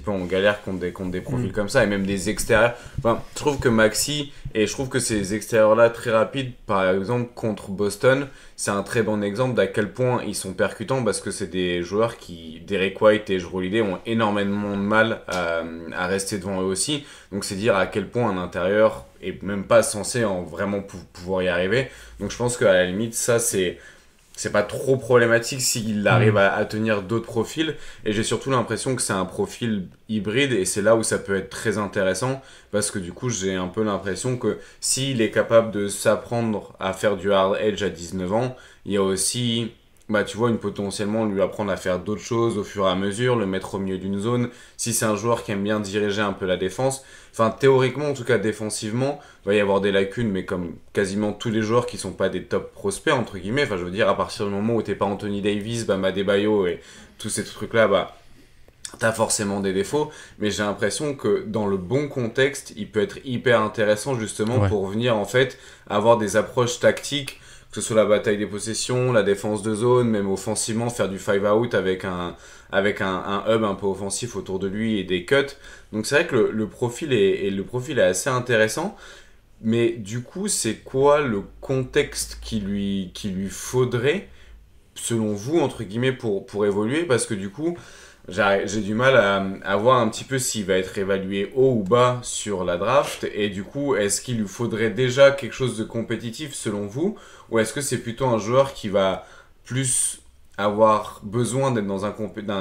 en galère contre des profils comme ça et même des extérieurs. Enfin, je trouve que Maxi et je trouve que ces extérieurs là très rapides, par exemple contre Boston, c'est un très bon exemple d'à quel point ils sont percutants parce que c'est des joueurs qui, Derek White et Jrue Holiday, ont énormément de mal à rester devant eux aussi. Donc c'est dire à quel point un intérieur est même pas censé en vraiment pouvoir y arriver. Donc je pense qu'à la limite ça c'est pas trop problématique s'il arrive à tenir d'autres profils. Et j'ai surtout l'impression que c'est un profil hybride et c'est là où ça peut être très intéressant parce que du coup j'ai un peu l'impression que s'il est capable de s'apprendre à faire du hard edge à 19 ans, il y a aussi, bah tu vois, potentiellement lui apprendre à faire d'autres choses au fur et à mesure, le mettre au milieu d'une zone. Si c'est un joueur qui aime bien diriger un peu la défense, enfin théoriquement en tout cas défensivement, il va y avoir des lacunes, mais comme quasiment tous les joueurs qui sont pas des top prospects entre guillemets, enfin je veux dire à partir du moment où t'es pas Anthony Davis, Bam Adebayo et tous ces trucs là, bah t'as forcément des défauts, mais j'ai l'impression que dans le bon contexte, il peut être hyper intéressant justement pour venir en fait avoir des approches tactiques, que ce soit la bataille des possessions, la défense de zone, même offensivement faire du 5-out avec un hub un peu offensif autour de lui et des cuts. Donc c'est vrai que le profil est assez intéressant, mais du coup c'est quoi le contexte qui lui faudrait selon vous entre guillemets pour évoluer, parce que du coup j'ai du mal à voir un petit peu s'il va être évalué haut ou bas sur la draft, et du coup, est-ce qu'il lui faudrait déjà quelque chose de compétitif selon vous, ou est-ce que c'est plutôt un joueur qui va plus avoir besoin d'être dans un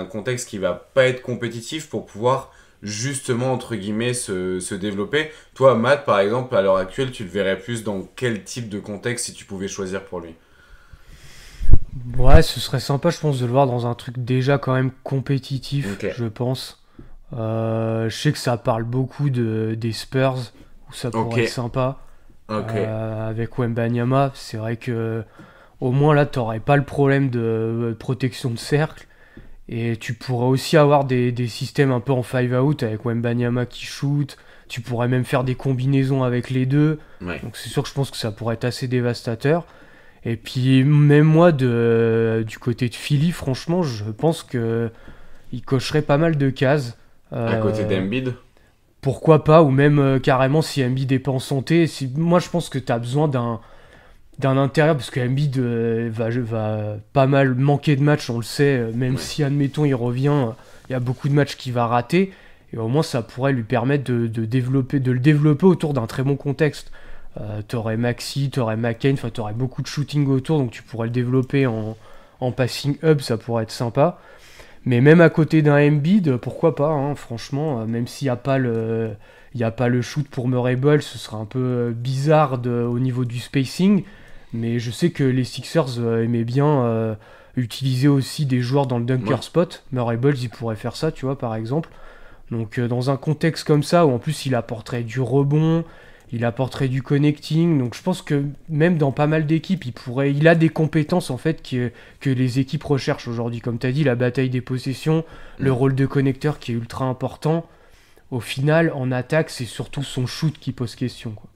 contexte qui va pas être compétitif pour pouvoir justement, entre guillemets, se développer? Toi, Matt, par exemple, à l'heure actuelle, tu le verrais plus dans quel type de contexte si tu pouvais choisir pour lui? Ouais, ce serait sympa, je pense, de le voir dans un truc déjà quand même compétitif, Ok. je pense. Je sais que ça parle beaucoup des Spurs, où ça Ok. pourrait être sympa. Ok. Avec Wembanyama, c'est vrai que au moins là, t'aurais pas le problème de protection de cercle. Et tu pourrais aussi avoir des systèmes un peu en 5-out avec Wembanyama qui shoot. Tu pourrais même faire des combinaisons avec les deux. Ouais. Donc c'est sûr que je pense que ça pourrait être assez dévastateur. Et puis même moi, du côté de Philly, franchement, je pense que il cocherait pas mal de cases. À côté Euh, d'Embiid? Pourquoi pas, ou même carrément si Embiid est pas en santé. Moi, je pense que tu as besoin d'un intérieur, parce que Embiid va pas mal manquer de matchs, on le sait, même Ouais. si, admettons, il revient, il y a beaucoup de matchs qu'il va rater, et au moins ça pourrait lui permettre de le développer autour d'un très bon contexte. T'aurais Maxi, t'aurais McCain, enfin t'aurais beaucoup de shooting autour, donc tu pourrais le développer en passing up, ça pourrait être sympa. Mais même à côté d'un Embiid, pourquoi pas, hein, franchement, même s'il n'y a pas il y a pas le shoot pour Murray Ball, ce serait un peu bizarre au niveau du spacing. Mais je sais que les Sixers aimaient bien utiliser aussi des joueurs dans le dunker Ouais. spot. Murray Ball, il pourrait faire ça, tu vois, par exemple. Donc dans un contexte comme ça, où en plus il apporterait du rebond, il apporterait du connecting. Donc je pense que même dans pas mal d'équipes, il a des compétences en fait que les équipes recherchent aujourd'hui. Comme tu as dit, la bataille des possessions, le rôle de connecteur qui est ultra important. Au final, en attaque, c'est surtout son shoot qui pose question, quoi.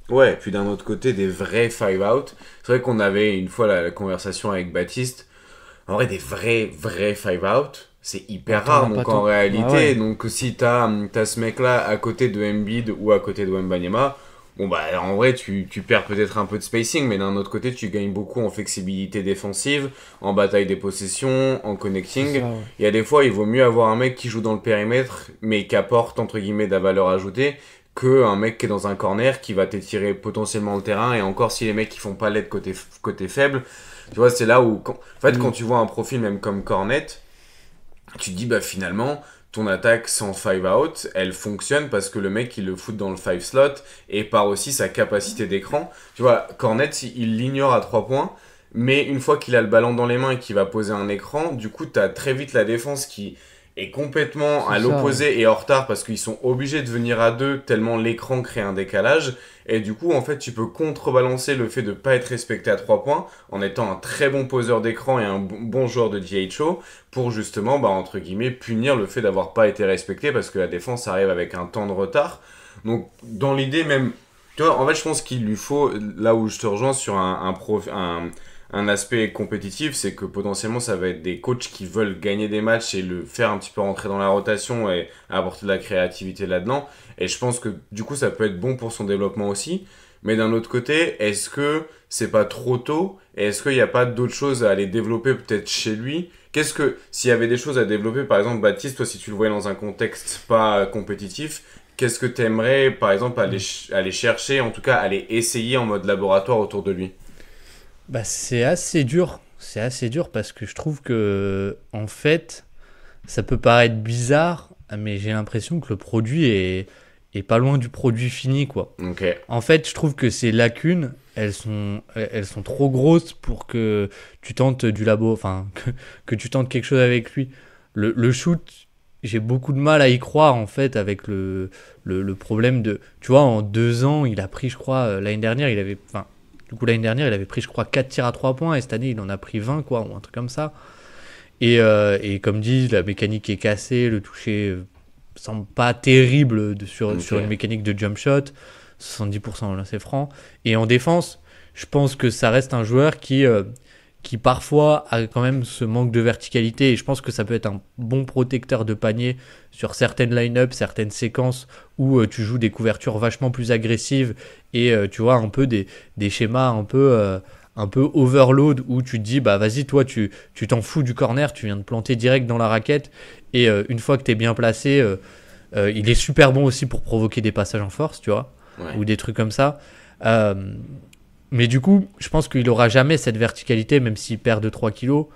Ouais, et puis d'un autre côté, des vrais 5-out. C'est vrai qu'on avait une fois la conversation avec Baptiste. En vrai, des vrais 5-out, c'est hyper T'en rare. as pas Donc en tant. réalité, Bah ouais. donc si t'as ce mec-là à côté de Embiid ou à côté de Wembanyama, bon bah en vrai, tu perds peut-être un peu de spacing, mais d'un autre côté, tu gagnes beaucoup en flexibilité défensive, en bataille des possessions, en C'est connecting. ça, ouais. Il y a des fois, il vaut mieux avoir un mec qui joue dans le périmètre, mais qui apporte entre guillemets de la valeur ajoutée, que un mec qui est dans un corner qui va t'étirer potentiellement le terrain. Et encore, si les mecs qui font pas l'aide côté faible, tu vois, c'est là où en fait quand tu vois un profil même comme Cornet, tu te dis bah finalement ton attaque sans 5-out elle fonctionne parce que le mec il le fout dans le 5 slot, et par aussi sa capacité d'écran. Tu vois, Cornet il l'ignore à 3 points, mais une fois qu'il a le ballon dans les mains et qu'il va poser un écran, du coup t'as très vite la défense est complètement à C'est ça, l'opposé et en retard parce qu'ils sont obligés de venir à deux tellement l'écran crée un décalage. Et du coup, en fait, tu peux contrebalancer le fait de pas être respecté à 3 points en étant un très bon poseur d'écran et un bon joueur de DHO pour justement, entre guillemets, punir le fait d'avoir pas été respecté parce que la défense arrive avec un temps de retard. Donc, dans l'idée même, tu vois, en fait, je pense qu'il lui faut, là où je te rejoins sur un aspect compétitif, c'est que potentiellement ça va être des coachs qui veulent gagner des matchs et le faire un petit peu rentrer dans la rotation et apporter de la créativité là-dedans. Et je pense que du coup ça peut être bon pour son développement aussi. Mais d'un autre côté, est-ce que c'est pas trop tôt? Et est-ce qu'il n'y a pas d'autres choses à aller développer peut-être chez lui? S'il y avait des choses à développer, par exemple, Baptiste, toi si tu le voyais dans un contexte pas compétitif, qu'est-ce que tu aimerais, par exemple, aller chercher, en tout cas aller essayer en mode laboratoire autour de lui? Bah, c'est assez dur. C'est assez dur parce que je trouve que, en fait, ça peut paraître bizarre, mais j'ai l'impression que le produit est pas loin du produit fini, quoi. Ok. En fait, je trouve que ces lacunes, elles sont trop grosses pour que tu tentes du labo, enfin, que tu tentes quelque chose avec lui. Le shoot, j'ai beaucoup de mal à y croire, en fait, avec le problème de... Tu vois, en 2 ans, il a pris, je crois, l'année dernière, il avait... Enfin, du coup, l'année dernière, il avait pris, je crois, 4 tirs à 3 points, et cette année, il en a pris 20, quoi, ou un truc comme ça. Et comme dit, la mécanique est cassée, le toucher semble pas terrible sur une mécanique de jump shot, 70% là c'est franc. Et en défense, je pense que ça reste un joueur qui parfois a quand même ce manque de verticalité, et je pense que ça peut être un bon protecteur de panier sur certaines line-up, certaines séquences où tu joues des couvertures vachement plus agressives et tu vois un peu des schémas un peu overload où tu te dis bah vas-y toi tu t'en fous du corner, tu viens de planter direct dans la raquette et une fois que t'es bien placé il est super bon aussi pour provoquer des passages en force, tu vois, ou des trucs comme ça. Mais du coup je pense qu'il aura jamais cette verticalité même s'il perd de 3 kilos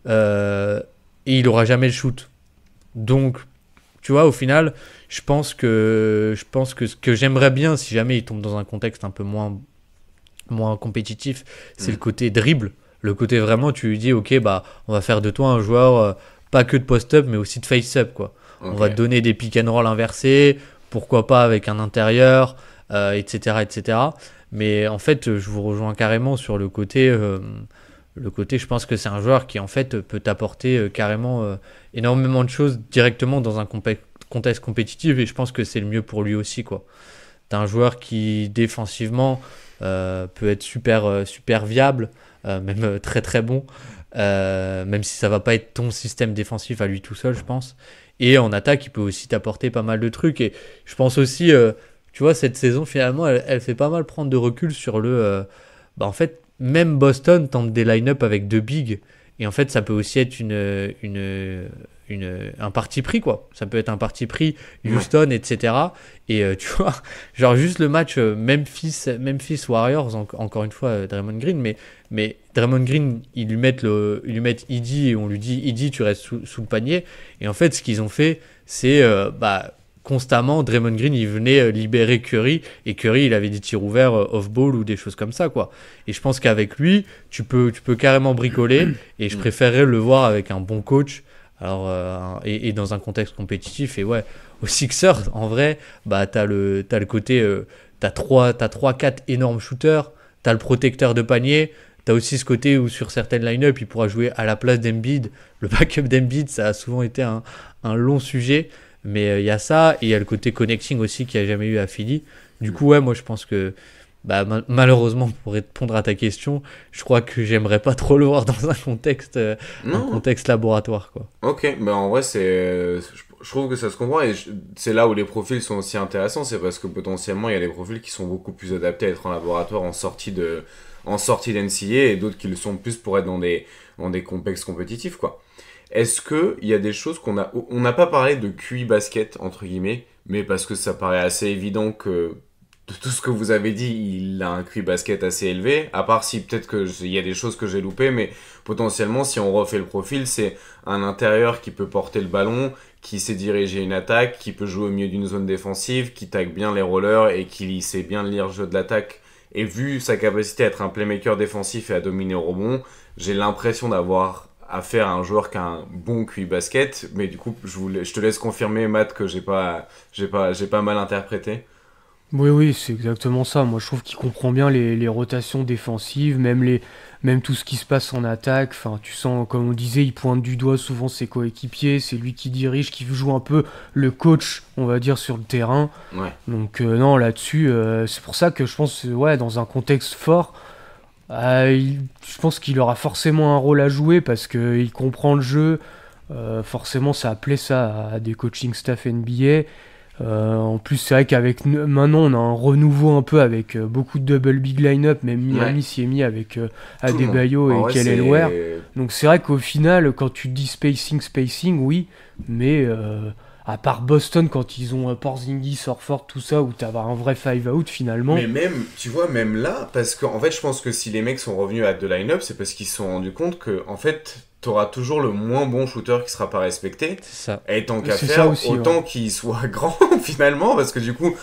et il aura jamais le shoot. Donc tu vois, au final je pense que ce que j'aimerais bien si jamais il tombe dans un contexte un peu moins compétitif, c'est le côté dribble, le côté vraiment tu lui dis ok bah on va faire de toi un joueur pas que de post-up mais aussi de face-up quoi. On va te donner des pick and roll inversés, pourquoi pas avec un intérieur, etc. Mais en fait je vous rejoins carrément sur le côté je pense que c'est un joueur qui en fait peut t'apporter carrément énormément de choses directement dans un contexte compétitif, et je pense que c'est le mieux pour lui aussi quoi. T'as un joueur qui défensivement peut être super viable, même très très bon, même si ça va pas être ton système défensif à lui tout seul je pense, et en attaque il peut aussi t'apporter pas mal de trucs, et je pense aussi tu vois cette saison finalement elle fait pas mal prendre de recul sur en fait même Boston tente des line-up avec 2 bigs, et en fait ça peut aussi être un parti pris quoi. Ça peut être un parti pris Houston, etc. Et tu vois, genre juste le match Memphis Warriors, encore une fois Draymond Green, mais Draymond Green ils lui mettent Idi et on lui dit Idi tu restes sous le panier, et en fait ce qu'ils ont fait c'est constamment Draymond Green il venait libérer Curry, et Curry il avait des tirs ouverts off-ball ou des choses comme ça quoi. Et je pense qu'avec lui tu peux carrément bricoler, et je préférerais le voir avec un bon coach. Alors, et dans un contexte compétitif, et ouais, aux Sixers, en vrai, bah, t'as le côté, t'as 3-4 énormes shooters, t'as le protecteur de panier, t'as aussi ce côté où sur certaines line-up, il pourra jouer à la place d'Embiid. Le backup d'Embiid, ça a souvent été un long sujet, mais il y a ça, et il y a le côté connecting aussi qu'il n'y a jamais eu à Philly. Du coup, ouais, moi je pense que malheureusement, pour répondre à ta question, je crois que j'aimerais pas trop le voir dans un contexte laboratoire quoi. Ok, en vrai je trouve que ça se comprend, et c'est là où les profils sont aussi intéressants, c'est parce que potentiellement il y a des profils qui sont beaucoup plus adaptés à être en laboratoire en sortie d'NCA, et d'autres qui le sont plus pour être dans des contextes compétitifs quoi. Est-ce que il y a des choses on n'a pas parlé de QI basket entre guillemets, mais parce que ça paraît assez évident que de tout ce que vous avez dit, il a un QI basket assez élevé, à part si peut-être qu'il y a des choses que j'ai loupées, mais potentiellement, si on refait le profil, c'est un intérieur qui peut porter le ballon, qui sait diriger une attaque, qui peut jouer au milieu d'une zone défensive, qui tag bien les rollers et qui sait bien lire le jeu de l'attaque. Et vu sa capacité à être un playmaker défensif et à dominer au rebond, j'ai l'impression d'avoir à faire un joueur qui a un bon QI basket. Mais du coup, je te laisse confirmer, Matt, que j'ai pas mal interprété. Oui, c'est exactement ça. Moi, je trouve qu'il comprend bien les rotations défensives, même tout ce qui se passe en attaque. Enfin, tu sens, comme on disait, il pointe du doigt souvent ses coéquipiers. C'est lui qui dirige, qui joue un peu le coach, on va dire, sur le terrain. Ouais. Donc, non, là-dessus, c'est pour ça que je pense, ouais, dans un contexte fort, je pense qu'il aura forcément un rôle à jouer parce qu'il comprend le jeu. Forcément, ça plaît ça à des coaching staff NBA. En plus, c'est vrai qu'avec maintenant, on a un renouveau un peu avec beaucoup de double big line-up. Même Miami s'y est mis avec Adebayo et Kelly Ware. Donc, c'est vrai qu'au final, quand tu te dis spacing, oui, mais à part Boston, quand ils ont Porzingis, Horford, tout ça, où tu as un vrai 5-out finalement. Mais même, tu vois, même là, parce qu'en fait, je pense que si les mecs sont revenus à deux line-up, c'est parce qu'ils se sont rendus compte que, en fait, t'auras toujours le moins bon shooter qui sera pas respecté. C'est ça. Et tant qu'à C'est faire, ça aussi, autant qu'il soit grand, finalement, parce que du coup,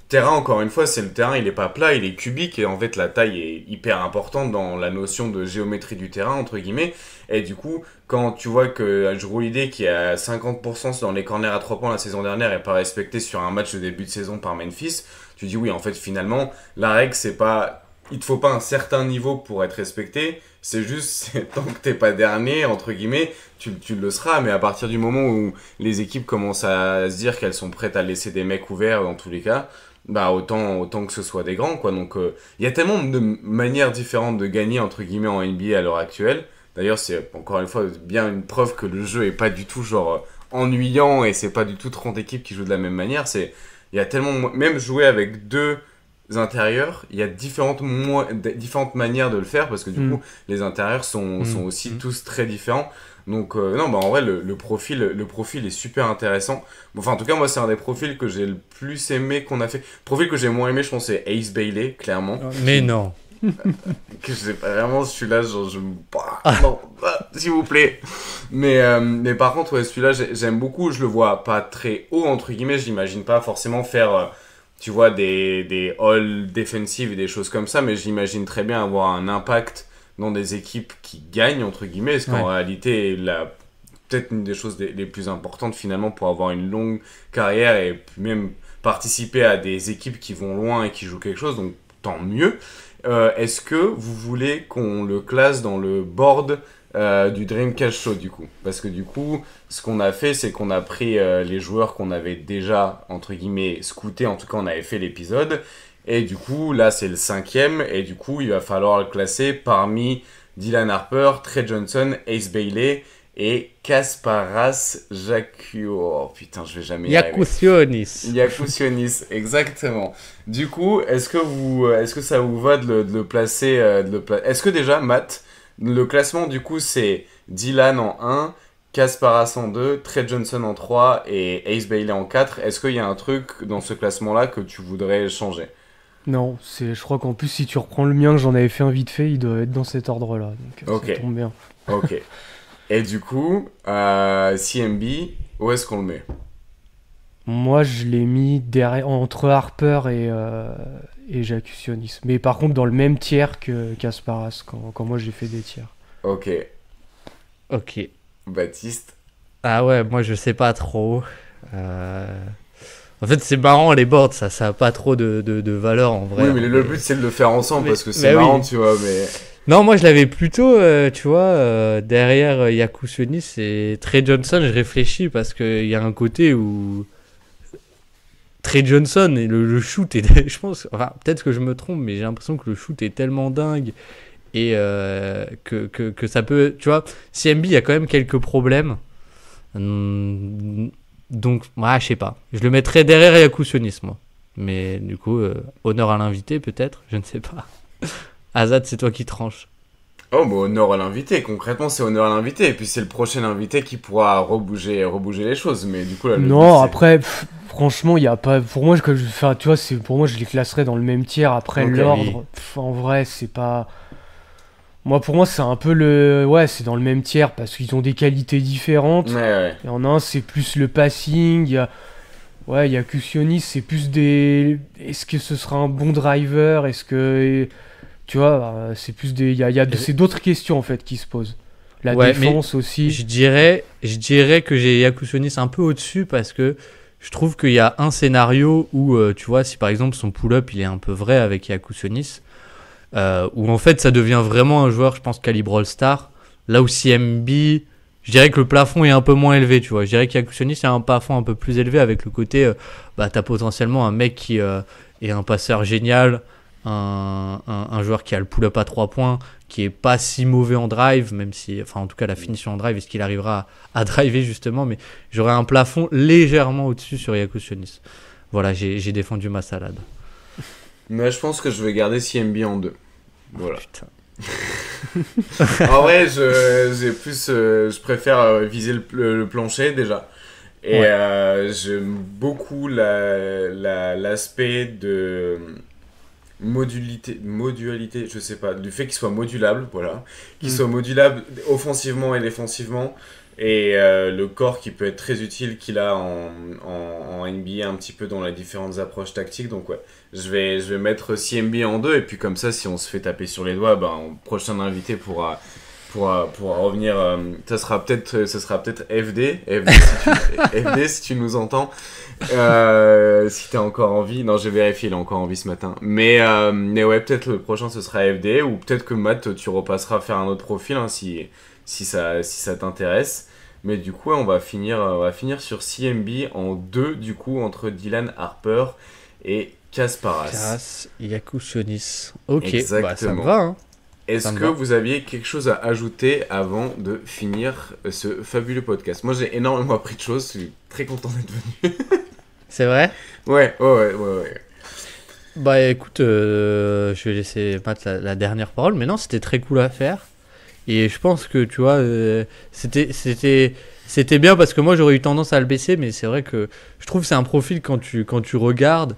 terrain, encore une fois, c'est le terrain, il est pas plat, il est cubique, et en fait, la taille est hyper importante dans la notion de géométrie du terrain, entre guillemets. Et du coup, quand tu vois que Jrue Holiday, qui a 50% dans les corners à 3 points la saison dernière, est pas respecté sur un match de début de saison par Memphis, tu dis oui, en fait, finalement, la règle, c'est pas... Il te faut pas un certain niveau pour être respecté, c'est juste, tant que t'es pas dernier, entre guillemets, tu le seras, mais à partir du moment où les équipes commencent à se dire qu'elles sont prêtes à laisser des mecs ouverts dans tous les cas, bah autant que ce soit des grands, quoi. Donc y a tellement de manières différentes de gagner, entre guillemets, en NBA à l'heure actuelle. D'ailleurs, c'est encore une fois bien une preuve que le jeu est pas du tout genre ennuyant et c'est pas du tout 30 équipes qui jouent de la même manière. Il y a tellement, même jouer avec deux intérieurs, il y a différentes manières de le faire parce que du coup, les intérieurs sont aussi tous très différents. Donc non, bah en vrai le profil est super intéressant. Bon, enfin en tout cas moi c'est un des profils que j'ai le plus aimé qu'on a fait. Le profil que j'ai moins aimé je pense c'est Ace Bailey clairement. Mais non. Que je sais pas vraiment celui-là genre non s'il vous plaît. Mais par contre ouais celui-là j'aime beaucoup, je le vois pas très haut entre guillemets, j'imagine pas forcément faire tu vois des all defensive et des choses comme ça, mais j'imagine très bien avoir un impact dans des équipes qui gagnent, entre guillemets, parce qu'en réalité, peut-être une des choses les plus importantes finalement pour avoir une longue carrière et même participer à des équipes qui vont loin et qui jouent quelque chose, donc tant mieux. Est-ce que vous voulez qu'on le classe dans le board du Dreamcast Show du coup? Parce que du coup, ce qu'on a fait, c'est qu'on a pris les joueurs qu'on avait déjà, entre guillemets, scoutés, en tout cas on avait fait l'épisode. Et du coup, là, c'est le 5e. Et du coup, il va falloir le classer parmi Dylan Harper, Trey Johnson, Ace Bailey et Kasparas Jakuo. Oh putain, je vais jamais y arriver. Yakousionis, exactement. Du coup, est-ce que ça vous va de le placer Est-ce que déjà, Matt, le classement, du coup, c'est Dylan en 1, Kasparas en 2, Trey Johnson en 3 et Ace Bailey en 4. Est-ce qu'il y a un truc dans ce classement-là que tu voudrais changer? Non, je crois qu'en plus, si tu reprends le mien, que j'en avais fait un vite fait, il doit être dans cet ordre-là. Donc, ça tombe bien. Ok. Et du coup, CMB, où est-ce qu'on le met? Moi, je l'ai mis derrière, entre Harper et Jakubionis. Mais par contre, dans le même tiers que Kasparas, quand moi j'ai fait des tiers. Ok. Ok. Baptiste? Ah ouais, moi je sais pas trop. En fait, c'est marrant les boards, ça a pas trop de valeur en vrai. Oui, mais le but c'est de le faire ensemble parce que c'est marrant, tu vois. Mais non, moi je l'avais plutôt, tu vois, derrière Yakousionis et Trey Johnson. Je réfléchis parce qu'il y a un côté où Trey Johnson et le shoot est, je pense, enfin peut-être que je me trompe, mais j'ai l'impression que le shoot est tellement dingue et que ça peut, tu vois, CMB il y a quand même quelques problèmes. Donc, ouais, je sais pas. Je le mettrais derrière Yakousionis, moi. Mais du coup, honneur à l'invité, peut-être. Je ne sais pas. Azad, c'est toi qui tranches. oh, bah honneur à l'invité. Concrètement, c'est honneur à l'invité. Et puis, c'est le prochain invité qui pourra rebouger les choses. Mais du coup, là, non, après, franchement, il n'y a pas. Pour moi, tu vois, pour moi, je les classerais dans le même tiers. Après, okay, l'ordre, en vrai, c'est pas. Pour moi, c'est un peu c'est dans le même tiers parce qu'ils ont des qualités différentes. Ouais. Il y en a un, c'est plus le passing. Il y a Kusionis, c'est plus des. Est-ce que ce sera un bon driver? Est-ce que. Tu vois, c'est plus des. C'est d'autres questions en fait qui se posent. La Ouais, défense aussi. Je dirais que j'ai Yakusonis un peu au-dessus parce que je trouve qu'il y a un scénario où, tu vois, si par exemple son pull-up il est un peu vrai avec Yakusonis, où en fait ça devient vraiment un joueur, je pense, calibre All-Star, là où CMB, je dirais que le plafond est un peu moins élevé, tu vois. Je dirais qu'Yakusonis a un plafond un peu plus élevé avec le côté, t'as potentiellement un mec qui est un passeur génial, un joueur qui a le pull-up à 3 points, qui est pas si mauvais en drive, même si, enfin en tout cas la finition en drive, est-ce qu'il arrivera à driver justement, mais j'aurais un plafond légèrement au-dessus sur Yakusonis. Voilà, j'ai défendu ma salade. Mais je pense que je vais garder CMB en 2. Voilà. Putain. En vrai, je préfère viser le plancher déjà. Et j'aime beaucoup l'aspect de modulalité, je sais pas, du fait qu'il soit modulable, voilà. Qu'il soit modulable offensivement et défensivement. Et le corps qui peut être très utile qu'il a en NBA un petit peu dans les différentes approches tactiques. Donc ouais, je vais mettre CMB en 2 et puis comme ça si on se fait taper sur les doigts, prochain invité pourra revenir. Ça sera peut-être FD si tu nous entends. Si t'as encore envie. Non, j'ai vérifié, il a encore envie ce matin. Mais ouais, peut-être le prochain ce sera FD ou peut-être que Matt tu repasseras faire un autre profil hein, si ça t'intéresse. Mais du coup, on va finir sur CMB en 2, du coup, entre Dylan Harper et Kasparas. Kas Yakusonis. Ok, exactement. Ça me va. Hein. Est-ce que vous aviez quelque chose à ajouter avant de finir ce fabuleux podcast ? Moi, j'ai énormément appris de choses. Je suis très content d'être venu. C'est vrai ? Ouais. Bah écoute, je vais laisser Matt la dernière parole. Mais non, c'était très cool à faire. Et je pense que, tu vois, c'était bien parce que moi, j'aurais eu tendance à le baisser. Mais c'est vrai que je trouve que c'est un profil, quand tu regardes,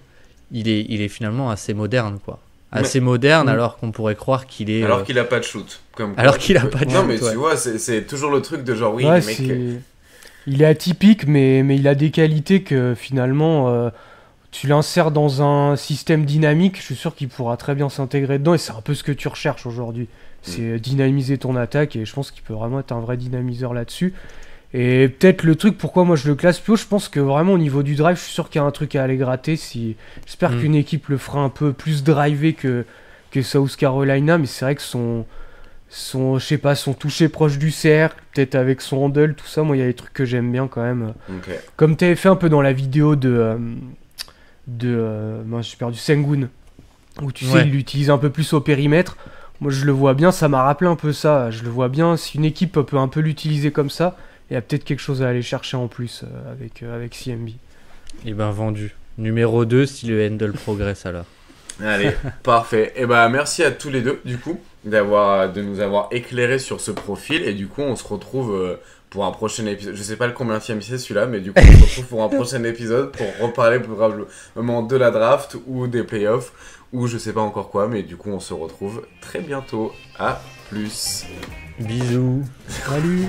il est finalement assez moderne, quoi. Assez moderne, alors qu'on pourrait croire qu'il est... Alors qu'il a pas de shoot. Alors qu'il a pas de shoot, non, mais tu vois, c'est toujours le truc de genre, oui, Ouais, les mecs... Il est atypique, mais il a des qualités que finalement, tu l'insères dans un système dynamique, je suis sûr qu'il pourra très bien s'intégrer dedans, et c'est un peu ce que tu recherches aujourd'hui. C'est dynamiser ton attaque, et je pense qu'il peut vraiment être un vrai dynamiseur là-dessus. Et peut-être le truc, pourquoi moi je le classe plus haut, je pense que vraiment au niveau du drive, je suis sûr qu'il y a un truc à aller gratter. J'espère qu'une équipe le fera un peu plus drivé que South Carolina, mais c'est vrai que son toucher proche du cercle, peut-être avec son handle, tout ça, moi il y a des trucs que j'aime bien quand même. Okay. Comme tu avais fait un peu dans la vidéo j'ai perdu Sengun, où tu sais, il l'utilise un peu plus au périmètre. Moi je le vois bien, ça m'a rappelé un peu ça. Je le vois bien, si une équipe peut un peu l'utiliser comme ça, il y a peut-être quelque chose à aller chercher en plus avec CMB. Et vendu. Numéro 2 si le handle progresse alors. Allez, parfait. Et merci à tous les deux du coup de nous avoir éclairé sur ce profil et du coup on se retrouve pour un prochain épisode. Je sais pas le combienième c'est celui-là, mais du coup on se retrouve pour un prochain épisode pour reparler probablement de la draft ou des playoffs ou je sais pas encore quoi, mais du coup on se retrouve très bientôt. À plus. Bisous. Salut.